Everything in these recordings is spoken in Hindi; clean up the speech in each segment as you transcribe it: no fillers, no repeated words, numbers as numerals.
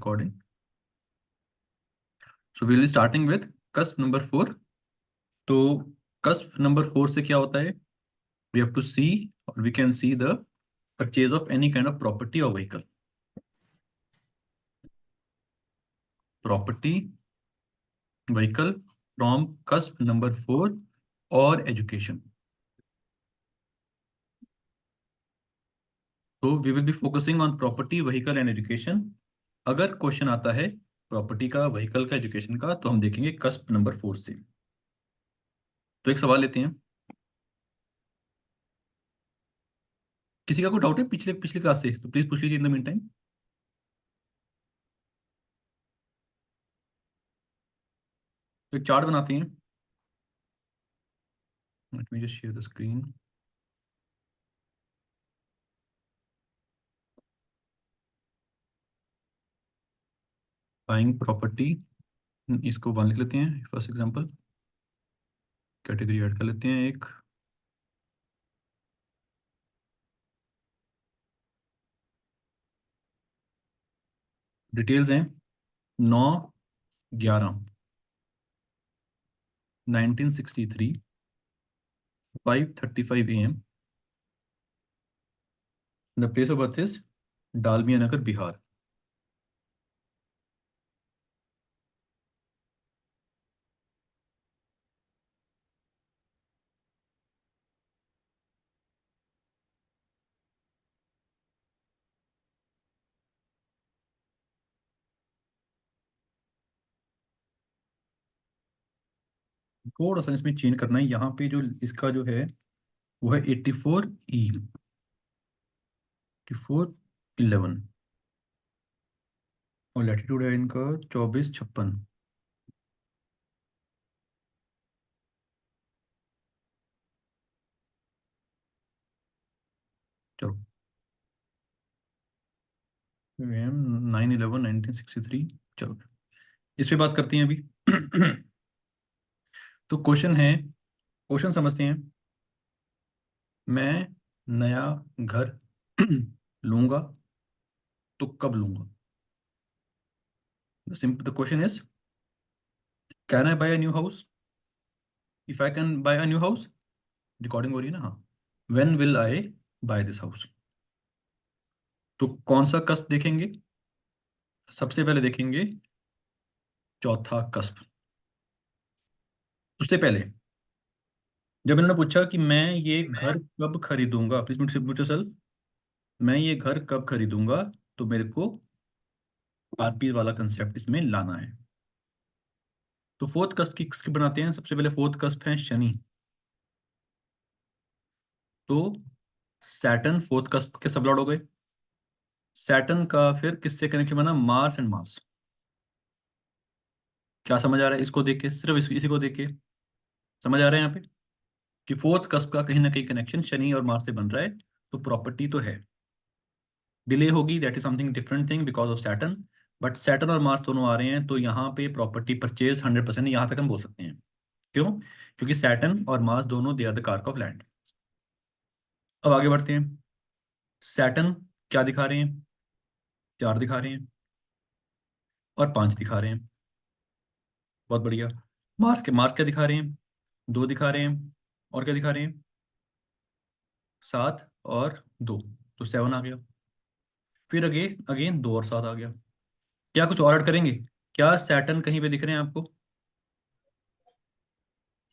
recording. So we'll be starting with cusp number 4. तो cusp number 4 से क्या होता है? We have to see or we can see the purchase of any kind of property or vehicle. Property, vehicle from cusp number 4 or education. So we will be focusing on property, vehicle and education. अगर क्वेश्चन आता है प्रॉपर्टी का, व्हीकल का, एजुकेशन का, तो हम देखेंगे कस्प नंबर 4 से। तो एक सवाल लेते हैं। किसी का कोई डाउट है पिछले पिछले क्लास से तो प्लीज पूछ लीजिए इन द मीन टाइम। तो एक चार्ट बनाते हैं। Let me just share the screen. Buying property, इसको वन लिख लेते हैं फर्स्ट एग्जांपल। कैटेगरी ऐड कर लेते हैं एक। डिटेल्स हैं 9/11/1963 5:35 AM। The place of birth is Dalmia Nagar, Bihar. थोड़ा सा इसमें चेंज करना है। यहाँ पे जो इसका जो है वो है 84E 8411 और लैटिट्यूड है इनका 2456। चलो 9/11/1963। चलो इस पे बात करते हैं अभी। तो क्वेश्चन है, क्वेश्चन समझते हैं। मैं नया घर लूंगा तो कब लूंगा? Simple the question is, can I buy a new house? If I can buy a new house, recording हो रही है ना? हाँ। When will I buy this house? तो कौन सा कस्प देखेंगे? सबसे पहले देखेंगे चौथा कस्प। उससे पहले जब इन्होंने पूछा कि मैं ये घर कब खरीदूंगा, प्लीज मुझसे पूछो सर, मैं ये घर कब खरीदूंगा, तो मेरे को आरपी वाला कंसेप्ट इसमें लाना है। तो फोर्थ कस्प की किसकी बनाते हैं? सबसे पहले फोर्थ कस्प है शनि। तो सैटर्न फोर्थ कस्प के सब लॉर्ड हो गए। सैटर्न का फिर किससे कनेक्शन बना? Mars and Mars. क्या समझ आ रहा है इसको देख के? सिर्फ इसी को देख के समझ आ रहा है यहाँ पे कि फोर्थ कस्प का कहीं ना कहीं कनेक्शन शनि और मार्स से बन रहा है। तो प्रॉपर्टी तो है, डिले होगी, that is something different thing because of Saturn. But Saturn और मार्स दोनों आ रहे हैं तो यहाँ पे प्रॉपर्टी परचेज 100% यहाँ तक हम बोल सकते हैं। क्यों? क्योंकि सैटर्न और मार्स दोनों दे आर द कारक ऑफ लैंड। अब आगे बढ़ते हैं। सैटर्न क्या दिखा रहे हैं? 4 दिखा रहे हैं और 5 दिखा रहे हैं। बहुत बढ़िया। मार्स क्या दिखा रहे हैं? 2 दिखा रहे हैं। और क्या दिखा रहे हैं? 7 और 2, तो 7 आ गया। फिर अगेन अगेन 2 और 7 आ गया। क्या कुछ और ऐड करेंगे? क्या सैटर्न कहीं पे दिख रहे हैं आपको?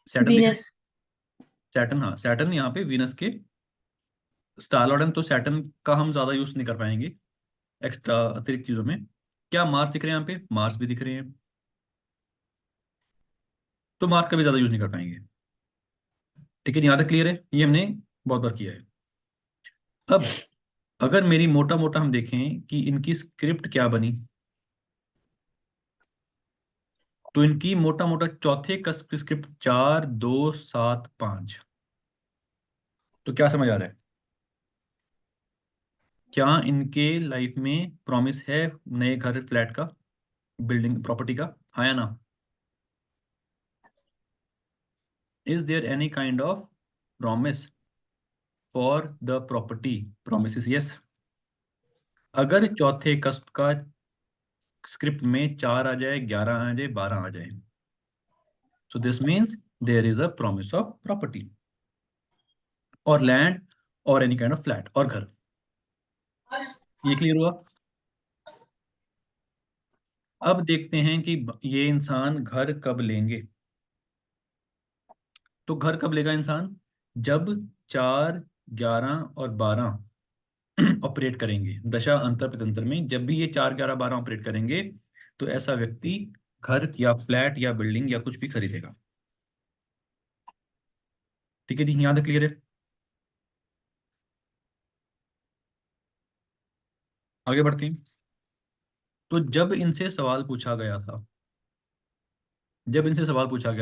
सैटर्न दिख रहे हैं? वीनस। सैटर्न, हाँ सैटर्न यहाँ पे वीनस के स्टार लॉर्ड। तो सैटर्न का हम ज्यादा यूज नहीं कर पाएंगे एक्स्ट्रा अतिरिक्त चीजों में। क्या मार्स दिख रहे हैं यहाँ पे? मार्स भी दिख रहे हैं, तो मार्स का भी ज्यादा यूज नहीं कर पाएंगे। ठीक है, यहाँ तक क्लियर है? ये हमने बहुत बार किया है। अब अगर मेरी मोटा मोटा हम देखें कि इनकी स्क्रिप्ट क्या बनी, तो इनकी मोटा मोटा चौथे का स्क्रिप्ट 4 2 7 5। तो क्या समझ आ रहा है? क्या इनके लाइफ में प्रॉमिस है नए घर, फ्लैट का, बिल्डिंग, प्रॉपर्टी का? हाँ या ना? Is there any kind of promise for the property? Promise is yes. अगर चौथे कस्प का स्क्रिप्ट में 4 आ जाए, 11 आ जाए, 12 आ जाए। So this means there is a promise of property और लैंड और एनी काइंड ऑफ फ्लैट और घर। ये क्लियर हुआ? अब देखते हैं कि ये इंसान घर कब लेंगे। तो घर कब लेगा इंसान? जब 4, 11 और 12 ऑपरेट करेंगे दशा अंतर प्रतंत्र में। जब भी ये 4, 11, 12 ऑपरेट करेंगे तो ऐसा व्यक्ति घर या फ्लैट या बिल्डिंग या कुछ भी खरीदेगा। ठीक है जी, यहाँ तक क्लियर है? आगे बढ़ते हैं। तो जब इनसे सवाल पूछा गया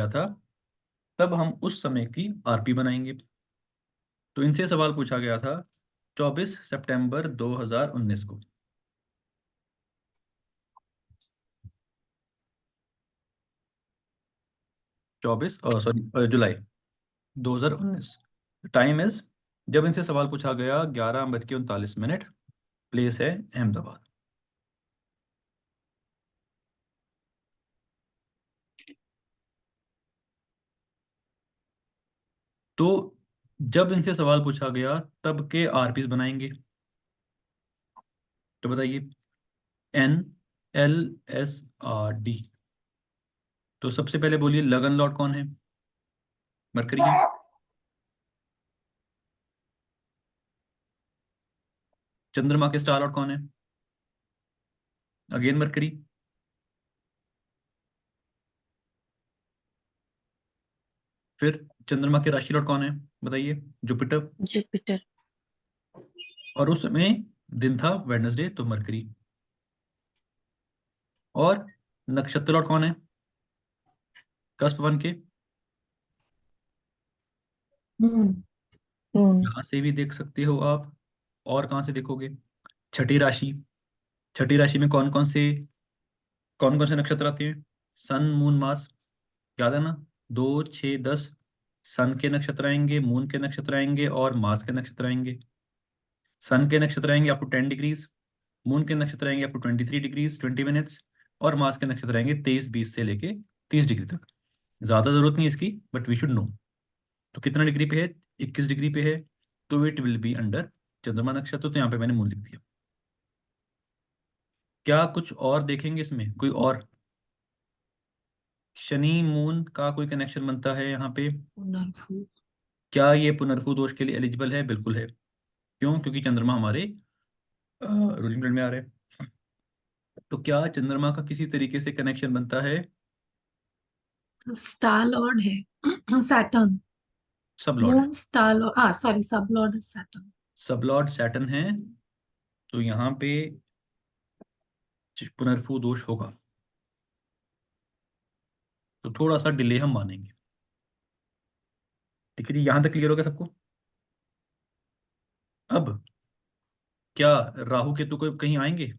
था तब हम उस समय की आरपी बनाएंगे। तो इनसे सवाल पूछा गया था 24 सितंबर 2019 को। 24 सॉरी जुलाई 2019। टाइम इज, जब इनसे सवाल पूछा गया 11:39। प्लेस है अहमदाबाद। तो जब इनसे सवाल पूछा गया तब के आरपीस बनाएंगे। तो बताइए, NLSRD। तो सबसे पहले बोलिए लगन लॉर्ड कौन है? मरकरी है। चंद्रमा के स्टार लॉर्ड कौन है? Again mercury. फिर चंद्रमा के राशि लॉर्ड कौन है? बताइए। जुपिटर। जुपिटर। और उस समय दिन था वेडनेसडे, तो मरकरी। और नक्षत्र लॉर्ड कौन है कस्प वन के? मून। मून। यहां से भी देख सकते हो आप। और कहाँ से देखोगे? छठी राशि। छठी राशि में कौन कौन से नक्षत्र आते हैं? सन, मून, मार्स। याद है ना? 2, 6, 10 सन के नक्षत्र आएंगे, मून के नक्षत्र आएंगे और मार्स के नक्षत्र आएंगे। सन के नक्षत्र आएंगे अप टू 10 डिग्रीज, मून के नक्षत्र आएंगे अप टू 23 डिग्रीज 20 मिनट्स, और मार्स के नक्षत्र आएंगे 23, 20 से लेके 30 डिग्री तक। ज्यादा जरूरत नहीं है इसकी, बट वी शुड नो। तो कितना डिग्री पे है? 21 डिग्री पे है। तो इट विल बी अंडर चंद्रमा नक्षत्र। तो यहाँ पे मैंने मून लिख दिया। क्या कुछ और देखेंगे इसमें? कोई और? शनि मून का कोई कनेक्शन बनता है यहाँ पे? पुनर्भू। क्या ये पुनर्भु दोष के लिए एलिजिबल है? बिल्कुल है। क्यों? क्योंकि चंद्रमा हमारे रूलिंग प्लेनेट में आ रहे हैं। तो क्या चंद्रमा का किसी तरीके से कनेक्शन बनता है? स्टार लॉर्ड है सैटर्न। सब लॉर्ड है। मून स्टार लॉर्ड, हाँ सॉरी, सब लॉर्ड है सैटर्न। सब लॉर्ड सैटर्न है। तो यहाँ पे पुनर्भु दोष होगा। तो थोड़ा सा डिले हम मानेंगे। ठीक है जी, यहाँ तक क्लियर हो गया सबको? अब क्या राहु केतु को कहीं आएंगे?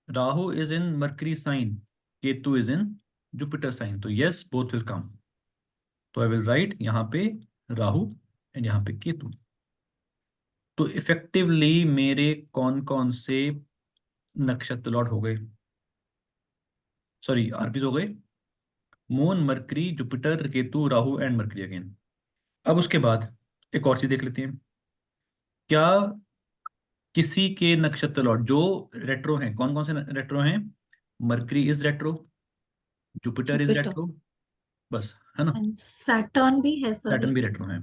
Rahu is in Mercury sign, Ketu is in Jupiter sign. तो यस, बोथ विल कम। तो आई विल राइट यहाँ पे राहु एंड यहाँ पे केतु। तो इफेक्टिवली मेरे कौन कौन से नक्षत्र लॉर्ड हो गए? सॉरी, आरपीस हो गए। Moon, mercury, Jupiter, Ketu, Rahu and mercury again. अब उसके बाद एक और चीज देख लेते हैं। क्या किसी के नक्षत्र लॉर्ड जो रेट्रो हैं, कौन कौन से रेट्रो हैं? Mercury is retro, Jupiter is Jupiter. Retro, बस, है ना? एंड सैटर्न भी है सर सैटर्न भी एक। रेट्रो है।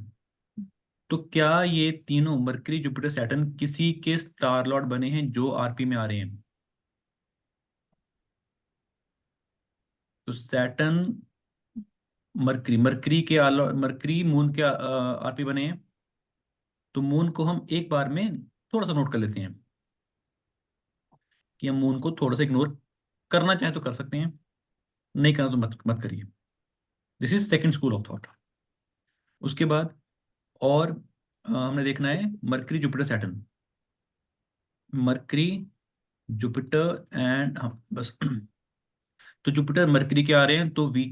तो क्या ये तीनों मरकरी, जुपिटर, सैटर्न किसी के स्टार लॉर्ड बने हैं जो आरपी में आ रहे हैं? तो सैटर्न, मरकरी, मरकरी मून के आरपी बने हैं। तो मून को हम एक बार में थोड़ा सा नोट कर लेते हैं कि हम मून को थोड़ा सा इग्नोर करना चाहें तो कर सकते हैं, नहीं करना तो मत मत करिए। This is second school of thought. उसके बाद और हमने देखना है mercury, Jupiter, Saturn. Mercury, Jupiter and, हाँ बस। तो जुपिटर मरकरी के आ रहे हैं तो वी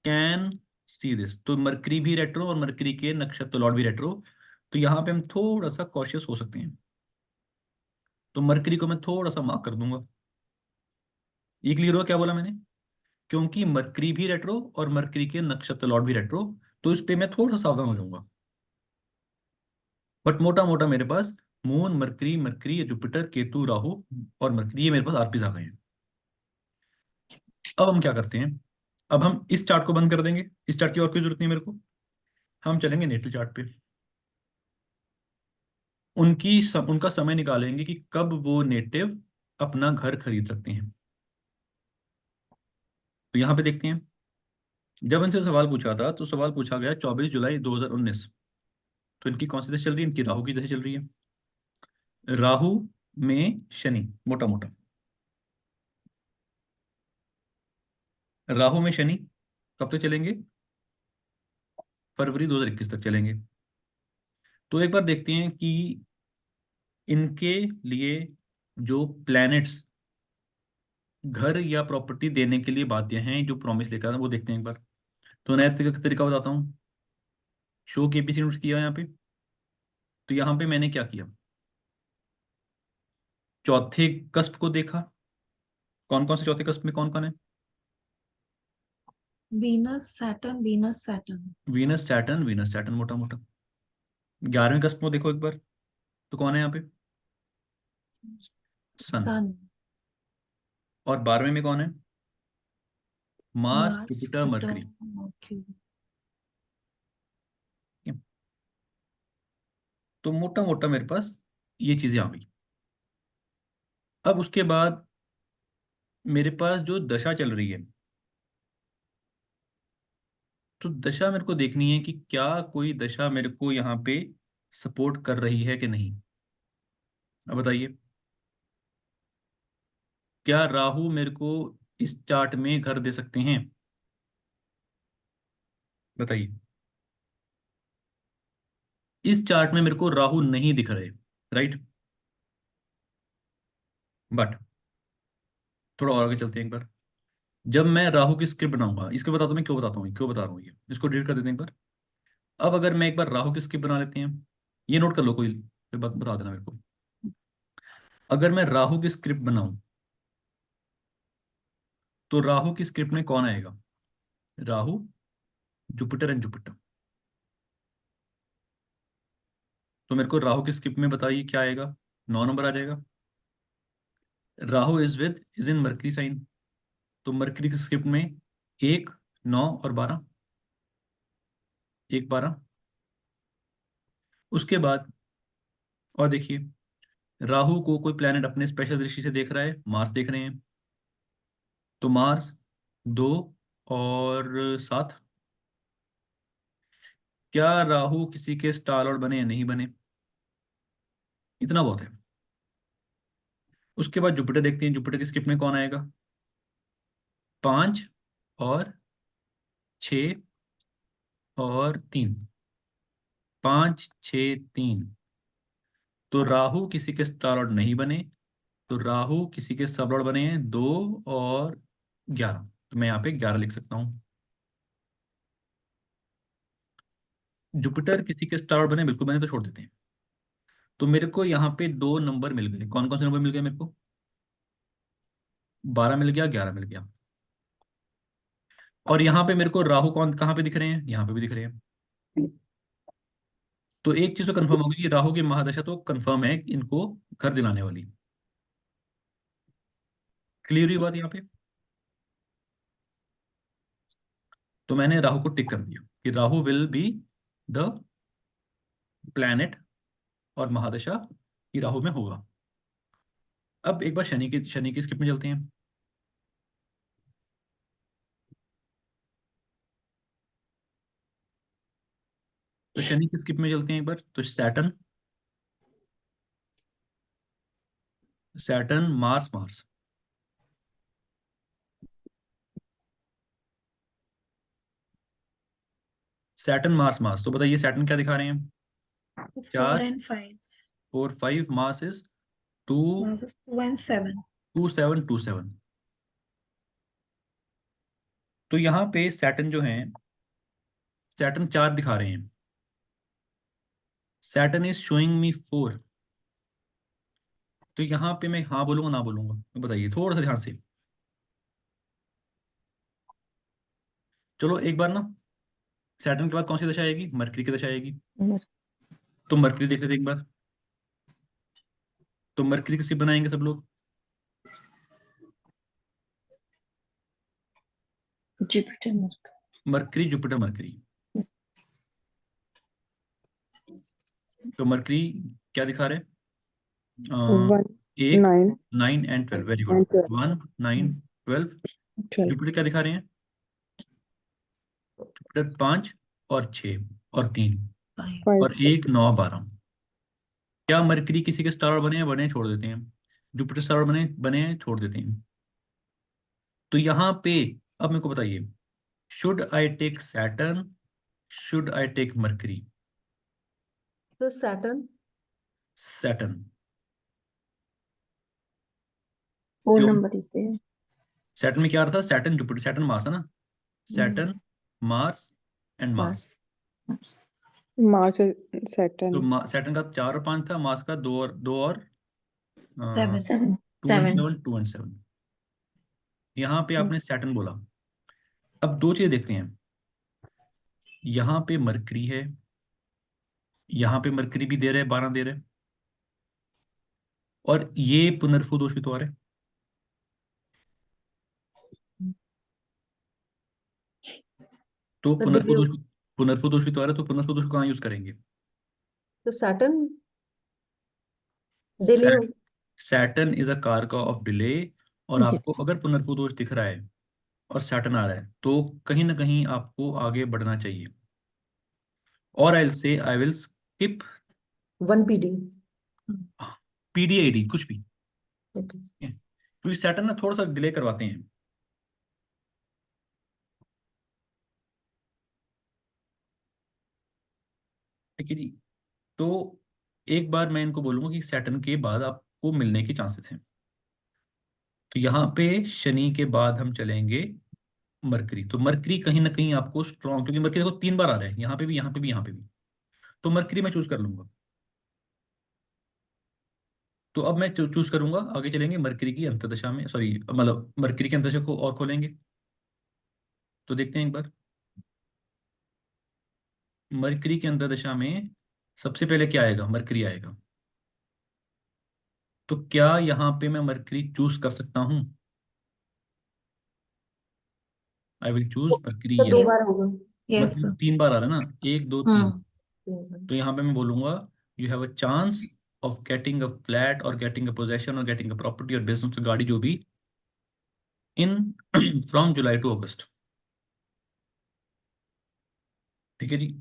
कैन सी दिस। तो मरकरी भी रेट्रो और मरकरी के नक्षत्र लॉर्ड भी रेट्रो। तो यहाँ पे हम थोड़ा सा कॉशियस हो सकते हैं। तो मरकरी को मैं थोड़ा सा मार्क कर दूंगा। ये क्लियर हुआ क्या बोला मैंने? क्योंकि मरकरी भी रेट्रो और मरकरी के नक्षत्र लॉर्ड भी रेट्रो, तो इस पे मैं थोड़ा सा सावधान हो जाऊंगा। बट मोटा मोटा मेरे पास moon, Mercury, Mercury, Jupiter, Ketu, Rahu और मरकरी, ये मेरे पास आरपीस आ गए हैं। अब हम क्या करते हैं, अब हम इस चार्ट को बंद कर देंगे, इस चार्ट की और कोई जरूरत नहीं मेरे को। हम चलेंगे नेटल चार्ट पे। उनका समय निकालेंगे कि कब वो नेटिव अपना घर खरीद सकते हैं। तो यहाँ पे देखते हैं, जब इनसे सवाल पूछा था तो सवाल पूछा गया 24 जुलाई 2019। तो इनकी कौन सी दशा चल रही है? इनकी राहु की दशा चल रही है। राहु में शनि, मोटा मोटा राहु में शनि कब तक चलेंगे? फरवरी 2021 तक चलेंगे। तो एक बार देखते हैं कि इनके लिए जो प्लैनेट्स घर या प्रॉपर्टी देने के लिए बाध्य हैं, जो प्रॉमिस लेकर आए हैं, वो देखते हैं एक बार। तो नया तरीका बताता हूँ। शो के एपीसी नोट्स किया यहाँ पे। तो यहाँ पे मैंने क्या किया, चौथे कस्प को देखा। कौन कौन से चौथे कस्प में कौन कौन है? Venus Saturn, Venus Saturn. Venus Saturn, Venus Saturn मोटा मोटा। 11वें कस्प को देखो एक बार, तो कौन है यहाँ पे? सन। सन। और 12वें में कौन है? Mars, Mars, Jupiter, Jupiter, mercury. मर्क्यूरी। तो मोटा मोटा मेरे पास ये चीजें आ गई। अब उसके बाद मेरे पास जो दशा चल रही है, तो दशा मेरे को देखनी है कि क्या कोई दशा मेरे को यहाँ पे सपोर्ट कर रही है कि नहीं। अब बताइए, क्या राहु मेरे को इस चार्ट में घर दे सकते हैं? बताइए। इस चार्ट में मेरे को राहु नहीं दिख रहे, राइट। बट थोड़ा और आगे चलते हैं एक बार। जब मैं राहु की स्क्रिप्ट बनाऊंगा, इसको बताता हूँ मैं क्यों बताता हूँ, क्यों बता रहा हूँ, ये इसको डिलीट कर देते हैं एक बार। अब अगर मैं एक बार राहु की स्क्रिप्ट बना लेते हैं, ये नोट कर लो, कोई फिर बता देना मेरे को। अगर मैं राहु की स्क्रिप्ट बनाऊं, तो राहु की स्क्रिप्ट में कौन आएगा? Rahu, Jupiter and Jupiter. तो मेरे को राहु की स्क्रिप्ट में बताइए क्या आएगा? 9 नंबर आ जाएगा। Rahu is in Mercury sign. तो मरकरी की स्क्रिप्ट में 1, 9 और 12, 1, 12। उसके बाद और देखिए, राहु को कोई प्लेनेट अपने स्पेशल दृष्टि से देख रहा है, मार्स देख रहे हैं। तो मार्स 2 और 7। क्या राहु किसी के स्टार लॉर्ड बने या नहीं बने? इतना बहुत है। उसके बाद जुपिटर देखते हैं, जुपिटर की स्क्रिप्ट में कौन आएगा? 5 और 6 और 3। 5, 6, 3। तो राहु किसी के स्टार लॉर्ड नहीं बने, तो राहु किसी के सब लॉर्ड बने हैं 2 और 11। तो मैं यहाँ पे 11 लिख सकता हूँ। जुपिटर किसी के स्टार लॉर्ड बने, बिल्कुल बने, तो छोड़ देते हैं। तो मेरे को यहाँ पे 2 नंबर मिल गए। कौन कौन से नंबर मिल गए मेरे को? 12 मिल गया, 11 मिल गया। और यहाँ पे मेरे को राहु कौन कहाँ पे दिख रहे हैं? यहाँ पे भी दिख रहे हैं। तो एक चीज तो कंफर्म होगी कि राहु की महादशा तो कंफर्म है इनको घर दिलाने वाली। क्लियर हुई बात यहाँ पे? तो मैंने राहु को टिक कर दिया कि Rahu will be the planet, और महादशा की राहु में होगा। अब एक बार शनि की स्क्रिप्ट में चलते हैं। तो शनि की स्क्रिप्ट में चलते हैं एक बार। तो Saturn, Saturn, Mars, Mars. Saturn, Mars, Mars. तो बताइए सैटर्न क्या दिखा रहे हैं? 4 4, and 5. 4, 5। Mars is 2, Mars is 2 and 7. 2, 7, 2, 7। तो यहाँ पे सैटर्न जो है, सैटर्न 4 दिखा रहे हैं। Saturn is showing me 4। तो यहाँ पे मैं हाँ बोलूंगा ना बोलूंगा, तो बताइए थोड़ा सा ध्यान से। चलो एक बार ना, सैटर्न के बाद कौन सी दशा आएगी? मरकरी की दशा आएगी। मर- तो मरकरी देख लेते हैं एक बार। तो मरकरी किसे बनाएंगे सब लोग? Jupiter mercury, Jupiter, mercury. तो मरकरी क्या दिखा रहे हैं? वन एक, nine 9 and 12, very good. And 12 1, 9, 12। 12 Jupiter क्या दिखा रहे हैं? जुपिटर 5 और 6 और 3 5. 5 और 1, 9, 12। क्या मरकरी किसी के स्टार बने हैं? बने हैं, छोड़ देते हैं। जुपिटर स्टार बने बने हैं, छोड़ देते हैं। तो यहाँ पे अब मेरे को बताइए, should I take Saturn, should I take Mercury? तो सैटर्न। सैटर्न। 4 क्यों? नंबर इज देयर सैटर्न में क्या आ रहा था? सैटर्न, जुपिटर, सैटर्न, मार्स है ना। Saturn, Mars and Mars. Mars Mars तो सैटर्न सैटर्न का 4 और 5 था, मार्स का 2 और 7. 7 टू एंड 7 सेवन 2 and 7। यहाँ पे आपने सैटर्न बोला। अब दो चीजें देखते हैं। यहाँ पे मरकरी है, यहाँ पे मरकरी भी दे रहे हैं, 12 दे रहे हैं, और ये पुनर्फु दोष भी तो आ रहे हैं। तो तो डिले, पुनर्फु दोष भी तो आ रहा है, तो पुनर्फु दोष को कहाँ यूज करेंगे? तो सैटर्न डिले हो। सैटर्न इज अ कारक ऑफ डिले। और आपको अगर पुनर्फु दोष दिख रहा है और सैटर्न आ रहा है, तो कहीं ना कहीं आपको आगे बढ़ना चाहिए। और I will say I will skip 1 PD। पीडीआईडी, कुछ भी। ओके। क्योंकि सैटर्न ना थोड़ा सा डिले करवाते हैं। ठीक है जी। तो एक बार मैं इनको बोलूंगा कि सैटर्न के बाद आपको मिलने के चांसेस हैं। तो यहाँ पे शनि के बाद हम चलेंगे मरकरी। तो मरकरी कहीं ना कहीं आपको स्ट्रॉन्ग, क्योंकि मरकरी देखो 3 बार आ रहा है, यहाँ पे भी, यहाँ पे भी, यहाँ पे भी। तो मरकरी मैं चूज कर लूंगा। तो अब मैं चूज करूंगा, आगे चलेंगे मरकरी की अंतर्दशा में, सॉरी मतलब मरकरी की अंतर्दशा को और खोलेंगे। तो देखते हैं एक बार मरकरी की अंतर्दशा में सबसे पहले क्या आएगा? मरकरी आएगा। तो क्या यहाँ पे मैं मरकरी चूज कर सकता हूँ? आई विल चूज मरकरी, तो दो यस। Yes. बार होगा। Yes, mercury sir. 3 बार आ रहा है ना, 1, 2, 3। Hmm. तो यहाँ पे मैं बोलूंगा, you have a chance of getting a flat और गेटिंग अ पोजेशन और गेटिंग अ प्रॉपर्टी और बिजनेस गाड़ी, जो भी, इन फ्रॉम जुलाई टू अगस्त। ठीक है जी।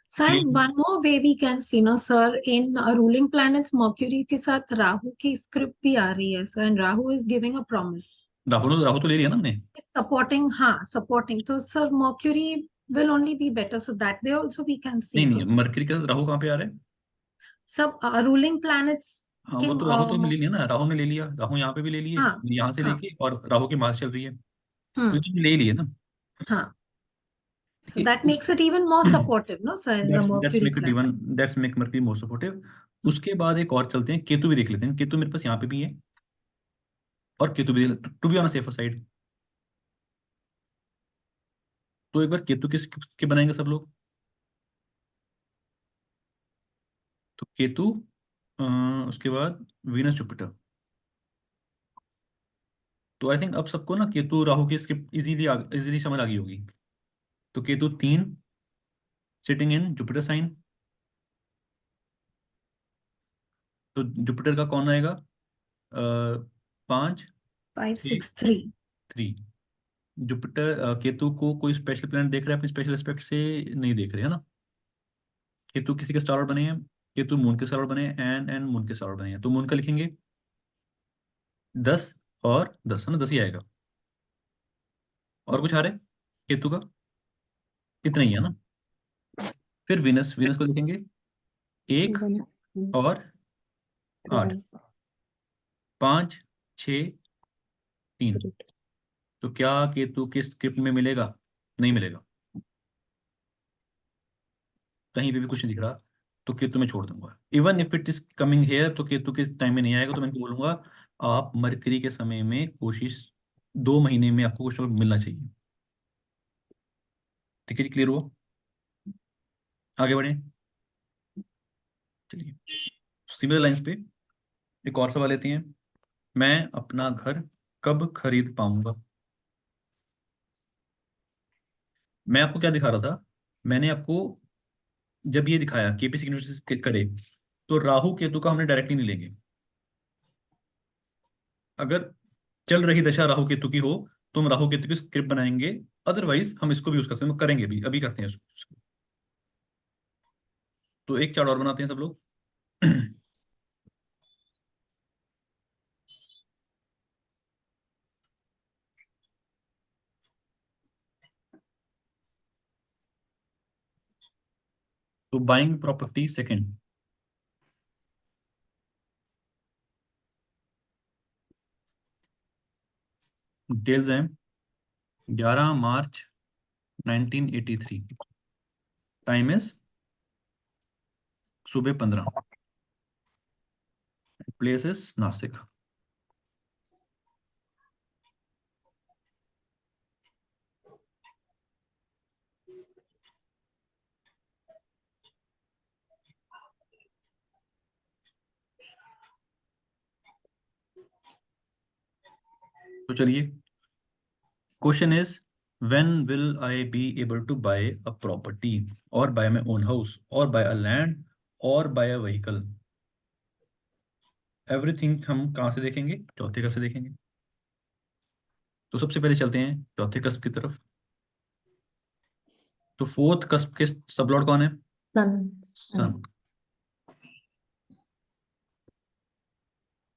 Sir, clear? and one more way we can see, no, sir, in ruling planets, Mercury के साथ राहु की script भी आ रही है, sir, and Rahu is giving a promise. Rahul तो ले लिया ना हमने। It's supporting, हाँ, supporting. So, sir, Mercury will only be better. So that way also we can नहीं see. नहीं, तो मरकरी के साथ राहु कहाँ पे आ रहा है? सब ruling planets हाँ के वो तो राहु तो हमने ले लिया ना, राहु ने ले लिया, राहु यहाँ पे भी ले लिए, हाँ यहाँ से हाँ लेके, और राहु की मार्च चल रही है, तो ये हम्म तो हमने ले ही लिए ना। हाँ. So ठीक that है। makes it even more supportive, no, sir, in the that's Mercury make it planet. Even, that's make mercury more supportive. उसके बाद एक और चलते हैं, केतु भी देख लेते हैं। केतु मेरे पास यहाँ पे भी है, और केतु भी, to be on safer side. तो एक बार केतु के बनाएंगे सब लोग। तो केतु, अ, उसके बाद वीनस, जुपिटर। तो आई थिंक अब सबको ना केतु राहु की स्क्रिप्ट इजीली समझ आ गई होगी। तो Ketu 3, sitting in Jupiter sign. तो जुपिटर का कौन आएगा? 5, 5, 6, 6, 3. 3। जुपिटर, केतु को कोई स्पेशल प्लैनेट देख रहे हैं अपने स्पेशल एस्पेक्ट से? नहीं देख रहे है ना। केतु किसी के स्टार बने हैं? केतु मून के स्टार बने हैं, एंड मून के स्टार बने हैं। तो मून का लिखेंगे 10 और 10, है ना, 10 ही आएगा। और कुछ आ रहा है केतु का? इतना ही है ना। फिर विनस, विनस को लिखेंगे 1 और 8। 12 5, 6, 3। तो क्या केतु किस स्क्रिप्ट में मिलेगा? नहीं मिलेगा, कहीं पे भी कुछ नहीं दिख रहा। तो केतु में छोड़ दूंगा। Even if it is coming here, तो केतु के टाइम में नहीं आएगा, तो मैं इनको बोलूंगा आप मरकरी के समय में कोशिश 2 महीने में आपको कुछ मिलना चाहिए। ठीक है जी, क्लियर हुआ? आगे बढ़े, चलिए सिमिलर लाइंस पे एक और सवाल लेते हैं। मैं अपना घर कब खरीद पाऊंगा? मैं आपको क्या दिखा रहा था, मैंने आपको जब ये दिखाया केपीसी यूनिवर्सिटी करे, तो राहु केतु का हमने डायरेक्टली नहीं लेंगे। अगर चल रही दशा राहु केतु की हो तो हम राहु केतु की स्क्रिप्ट बनाएंगे, अदरवाइज हम इसको भी यूज कर सकते हैं, करेंगे भी, अभी करते हैं इसको। तो एक चार्ट और बनाते हैं सब लोग। तो बाइंग प्रॉपर्टी सेकंड, डिटेल्स हैं 11 मार्च 1983, टाइम इज सुबह 15, प्लेस इज नासिक। तो चलिए, question is when will I be able to buy a property और बाय माई ओन हाउस और बाय अ लैंड और बाय अ व्हीकल? एवरीथिंग हम कहाँ से देखेंगे? चौथे कस से देखेंगे। तो सबसे पहले चलते हैं चौथे कस्प की तरफ। तो फोर्थ कस्प के सबलॉर्ड कौन है? Sun. सन।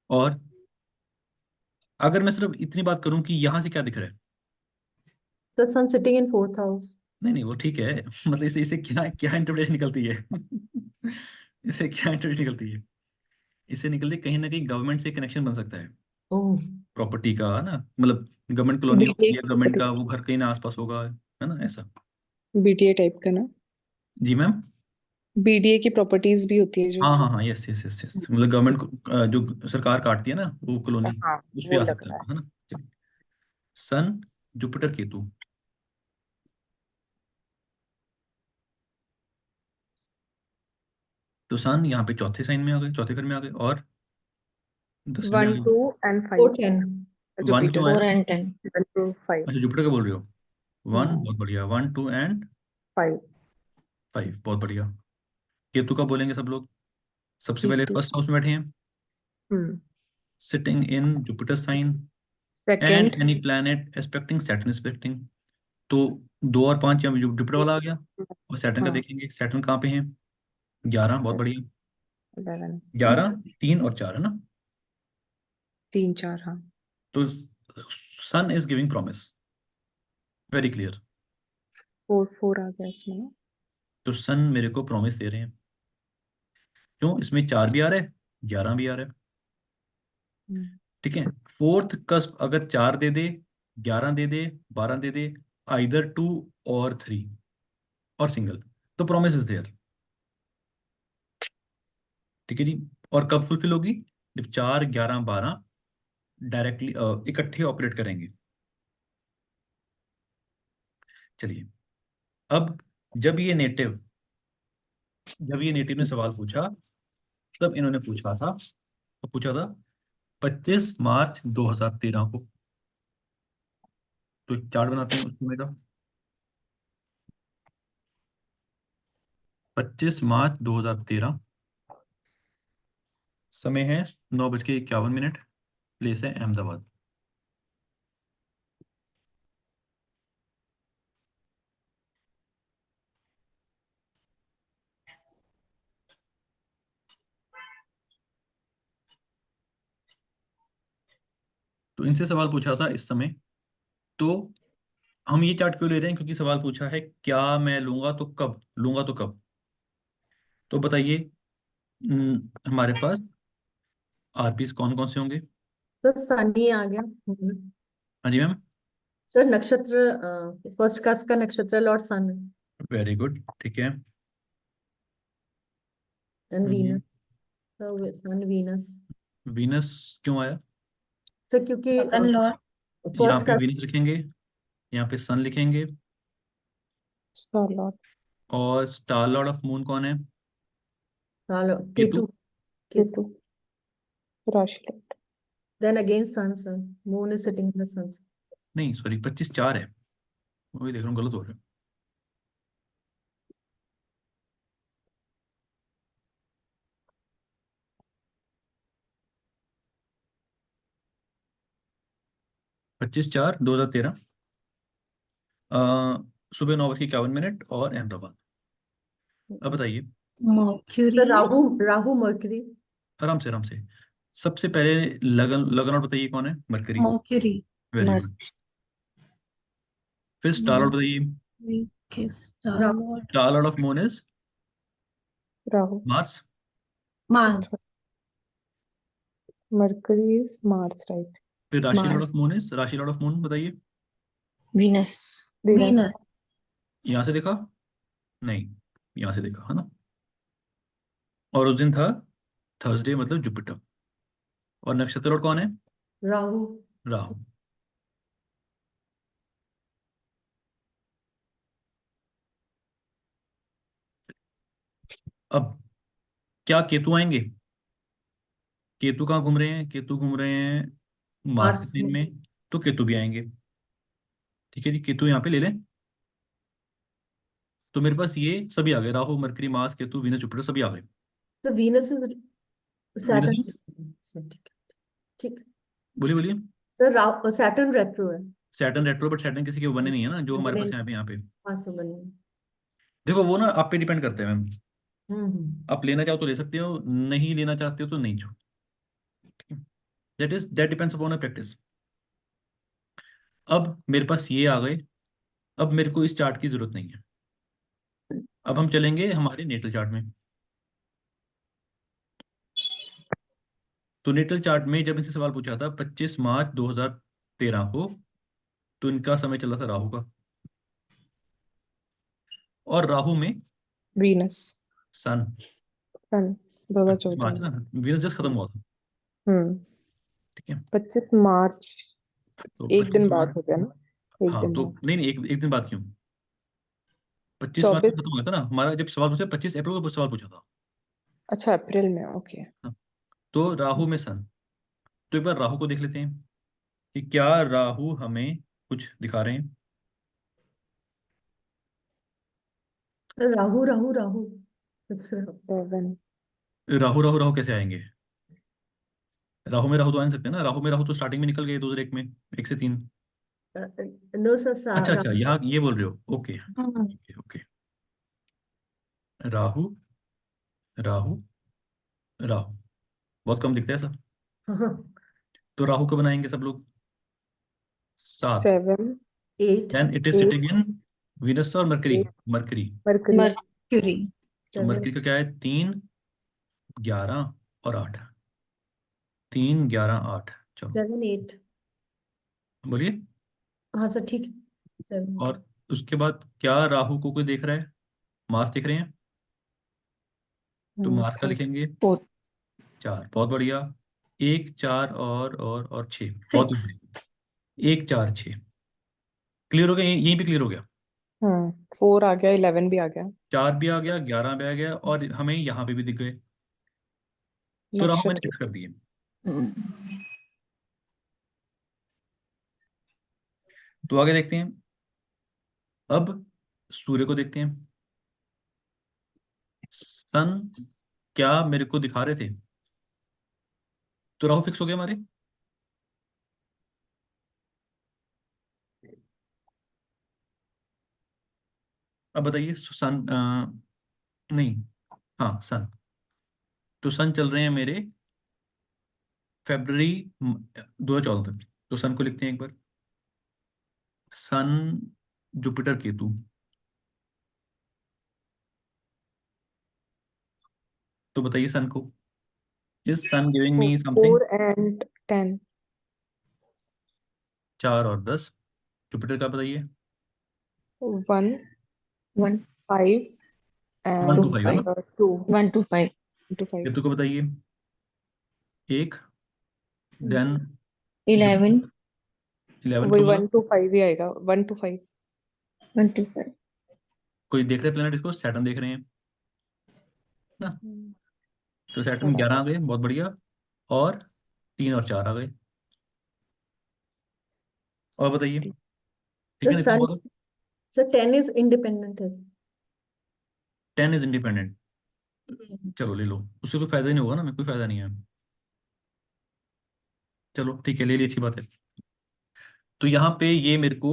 और अगर मैं सिर्फ इतनी बात करूं कि यहां से क्या दिख रहा है? The sun sitting in fourth house. नहीं नहीं, वो ठीक है। मतलब इसे इसे क्या क्या इंटरप्रिटेशन निकलती है? इसे क्या इंटरप्रिटेशन निकलती है? इससे निकलती है, कहीं ना कहीं गवर्नमेंट से कनेक्शन बन सकता है Oh. प्रॉपर्टी का, है ना? मतलब गवर्नमेंट कॉलोनी बीटीए होती है, गवर्नमेंट का वो घर कहीं ना आसपास होगा, है ना, ऐसा। बीटीए टाइप का ना, जी मैम। बीडीए की प्रॉपर्टीज भी होती है जो। हाँ हाँ हाँ, यस यस यस यस, मतलब गवर्नमेंट को जो सरकार काटती है ना वो कॉलोनी, हाँ, उस पे वो आ लग सकता रहा है। है ना? चलिए। सन, जुपिटर, केतु। तो सन यहाँ पे चौथे साइन में आ गए, चौथे घर में आ गए, और 10वें में आ 1 2 and 5 4 10. One two Jupiter. 1 4 and, and 10 1 to 5 अच्छा जुपिटर का बोल रहे हो। वन, हाँ बहुत बढ़िया, 1 2 एंड 5 5, बहुत बढ़िया। केतु का बोलेंगे सब लोग। सबसे पहले केतु। फर्स्ट हाउस में बैठे हैं, sitting in Jupiter sign second. And any planet aspecting Saturn aspecting. तो 2 और 5 यहाँ जुपिटर वाला आ गया। और सैटर्न का हाँ देखेंगे, सैटर्न कहाँ पे है? 11, बहुत बढ़िया। 11 11, 3 और 4, है ना? 3 4 हाँ। तो sun is giving promise, very clear. 4 4 आ गया इसमें ना। तो सन मेरे को प्रॉमिस दे रहे हैं, क्यों? इसमें 4 भी आ रहा है, 11 भी आ रहा है। हम्म, ठीक है। फोर्थ कस्प अगर 4 दे दे, 11 दे दे, 12 दे दे, आइदर 2 और 3 और सिंगल, तो प्रॉमिस इज देयर। ठीक है जी। और कब फुलफिल होगी? जब 4 11 12 डायरेक्टली इकट्ठे ऑपरेट करेंगे। चलिए, अब जब ये नेटिव जब ये नेटिव ने सवाल पूछा, तब इन्होंने पूछा था, तो पूछा था 25 मार्च 2013 को। तो एक चार्ट बनाते हैं उस समय का। 25 मार्च 2013, समय है 9:51, प्लेस है अहमदाबाद। तो इनसे सवाल पूछा था इस समय। तो हम ये चार्ट क्यों ले रहे हैं? क्योंकि सवाल पूछा है क्या मैं लूंगा तो कब लूंगा, तो कब। तो बताइए, हमारे पास आरपीस कौन कौन से होंगे? सर शनि आ गया। हाँ जी मैम। सर नक्षत्र फर्स्ट कास्ट का नक्षत्र लॉर्ड सन है। वेरी गुड, ठीक है। and hmm. Venus. So Sun, Venus. Venus क्यों आया? सर क्योंकि सेकंड लॉर्ड यहाँ फर्स्ट पे का वीनस लिखेंगे, यहाँ पे सन लिखेंगे, स्टार लॉर्ड और स्टार लॉर्ड ऑफ मून कौन है? Ketu. केतु राशि Lord Then again Sun, sir. Moon is sitting in the Sun. नहीं सॉरी, 25/4 है, वही देख रहा हूँ, गलत हो रहा है। पच्चीस चार 2013, सुबह 9:51 और अहमदाबाद। अब बताइए, मर्क्यूरी सर राहु मर्क्यूरी. आराम से आराम से। सबसे पहले लगन लगन और बताइए कौन है? मरकरी। Mercury very good. फिर स्टार लॉर्ड बताइए। Star Rahu. Lord star lord of moon is Rahu Mars. Mars mercury is Mars right फिर राशि Lord Mars of moon is, राशि लॉर्ड ऑफ मून बताइए। वीनस वीनस यहाँ से देखा? नहीं, यहाँ से देखा है ना। और उस दिन था थर्सडे, मतलब जुपिटर। और नक्षत्र लॉर्ड कौन है? राहु. राहु। अब क्या केतु आएंगे? केतु कहाँ घूम रहे हैं? केतु घूम रहे हैं मार्स के मार्स साइन में. में, तो केतु भी आएंगे। ठीक है जी, केतु यहाँ पे ले लें। तो मेरे पास ये सभी आ गए, Rahu mercury Mars Ketu Venus Jupiter सभी आ गए। तो Venus is Saturn. Venus sir ठीक. बोलिए बोलिए। सर Saturn रेट्रो है. सैटर्न रेट्रो, बट सैटर्न किसी के बने नहीं है ना, जो हमारे बने पास नहीं. यहाँ पे। हाँ सर बने. देखो वो ना आप पे डिपेंड करते हैं मैम। हम्म. आप लेना चाहो तो ले सकते हो, नहीं लेना चाहते हो तो नहीं छो। That depends upon a practice. अब मेरे पास ये आ गए। अब मेरे को इस चार्ट की जरूरत नहीं है। अब हम चलेंगे हमारे नेटल चार्ट में। तो नेटल चार्ट में जब इनसे सवाल पूछा था 25 मार्च 2013 को, तो इनका समय चला था राहु का। और राहु में वीनस सन। सन 2014 मार्च ना, वीनस जस्ट खत्म हुआ था। हम्म ठीक है, 25 मार्च तो एक दिन 25 बाद मार्च। हो गया ना एक हाँ दिन तो बाद नहीं नहीं, एक दिन बाद क्यों? 25 मार्च को 24 खत्म हो गया था ना हमारा, जब सवाल पूछा 25 अप्रैल को सवाल पूछा था। अच्छा अप्रैल में ओके हाँ, तो राहु में सन। तो एक बार राहु को देख लेते हैं कि क्या राहु हमें कुछ दिखा रहे हैं। सर राहु राहु राहु. अच्छा. 7 राहु राहु राहु कैसे आएंगे? राहु में राहु तो आ नहीं सकते ना। राहु में राहु तो स्टार्टिंग में निकल गए 2001 में, 1 से 3। नो सर अच्छा अच्छा, यहाँ ये बोल रहे हो, ओके हाँ ओके ओके। राहु राहु राहु बहुत कम दिखता है सब। तो राहु को बनाएंगे सब लोग 7। 7 8. Then it is 8 sitting in Venus और मरकरी। मरकरी, मरकरी मर्क्यूरी तो मरकरी का क्या है? 3, 11 और 8। 3, 11, 8। चलो 7 8. बोलिए। हाँ सर ठीक है. 7. और उसके बाद क्या राहु को कोई देख रहा है? मार्स देख रहे हैं, तो मार्स का लिखेंगे 4। बहुत बढ़िया। 1, 4 और 6। बहुत 6 बढ़िया। 1, 4, 6 क्लियर हो गया? यहीं पे क्लियर हो गया। 4 आ गया 11 भी आ गया 4 भी आ गया, 11 भी आ गया, और हमें यहाँ पे भी दिख गए। तो राहु मैंने नक्षत्र फिक्स कर दिए। तो आगे देखते हैं। अब सूर्य को देखते हैं। सन क्या मेरे को दिखा रहे थे? तो राहु फिक्स हो गया हमारे। अब बताइए सन नहीं, हाँ सन। तो सन चल रहे हैं मेरे फरवरी 2014 तक। तो सन को लिखते हैं एक बार। सन जुपिटर केतु। तो बताइए सन को, is Sun giving me something? 4 and 10 4 और 10। जुपिटर का बताइए। 1 1 5 1 and to 5 है ना? 2 1 to 5 to 5. केतु को बताइए। 1 देन 11 11 वही को 1 to 5 ही आएगा, 1 to 5. 1 to 5 कोई देख रहे हैं प्लेनेट, इसको सैटर्न देख रहे हैं ना, तो सैटर्न 11 आ गए, बहुत बढ़िया। और 3 और 4 आ गए। और बताइए, ठीक The है ना, इतना sun, होगा। so 10 is independent है। 10 इज इंडिपेंडेंट, चलो ले लो, उससे कोई फायदा ही नहीं होगा ना, मैं कोई फायदा नहीं है। चलो ठीक है, ले ली, अच्छी बात है। तो यहाँ पे ये मेरे को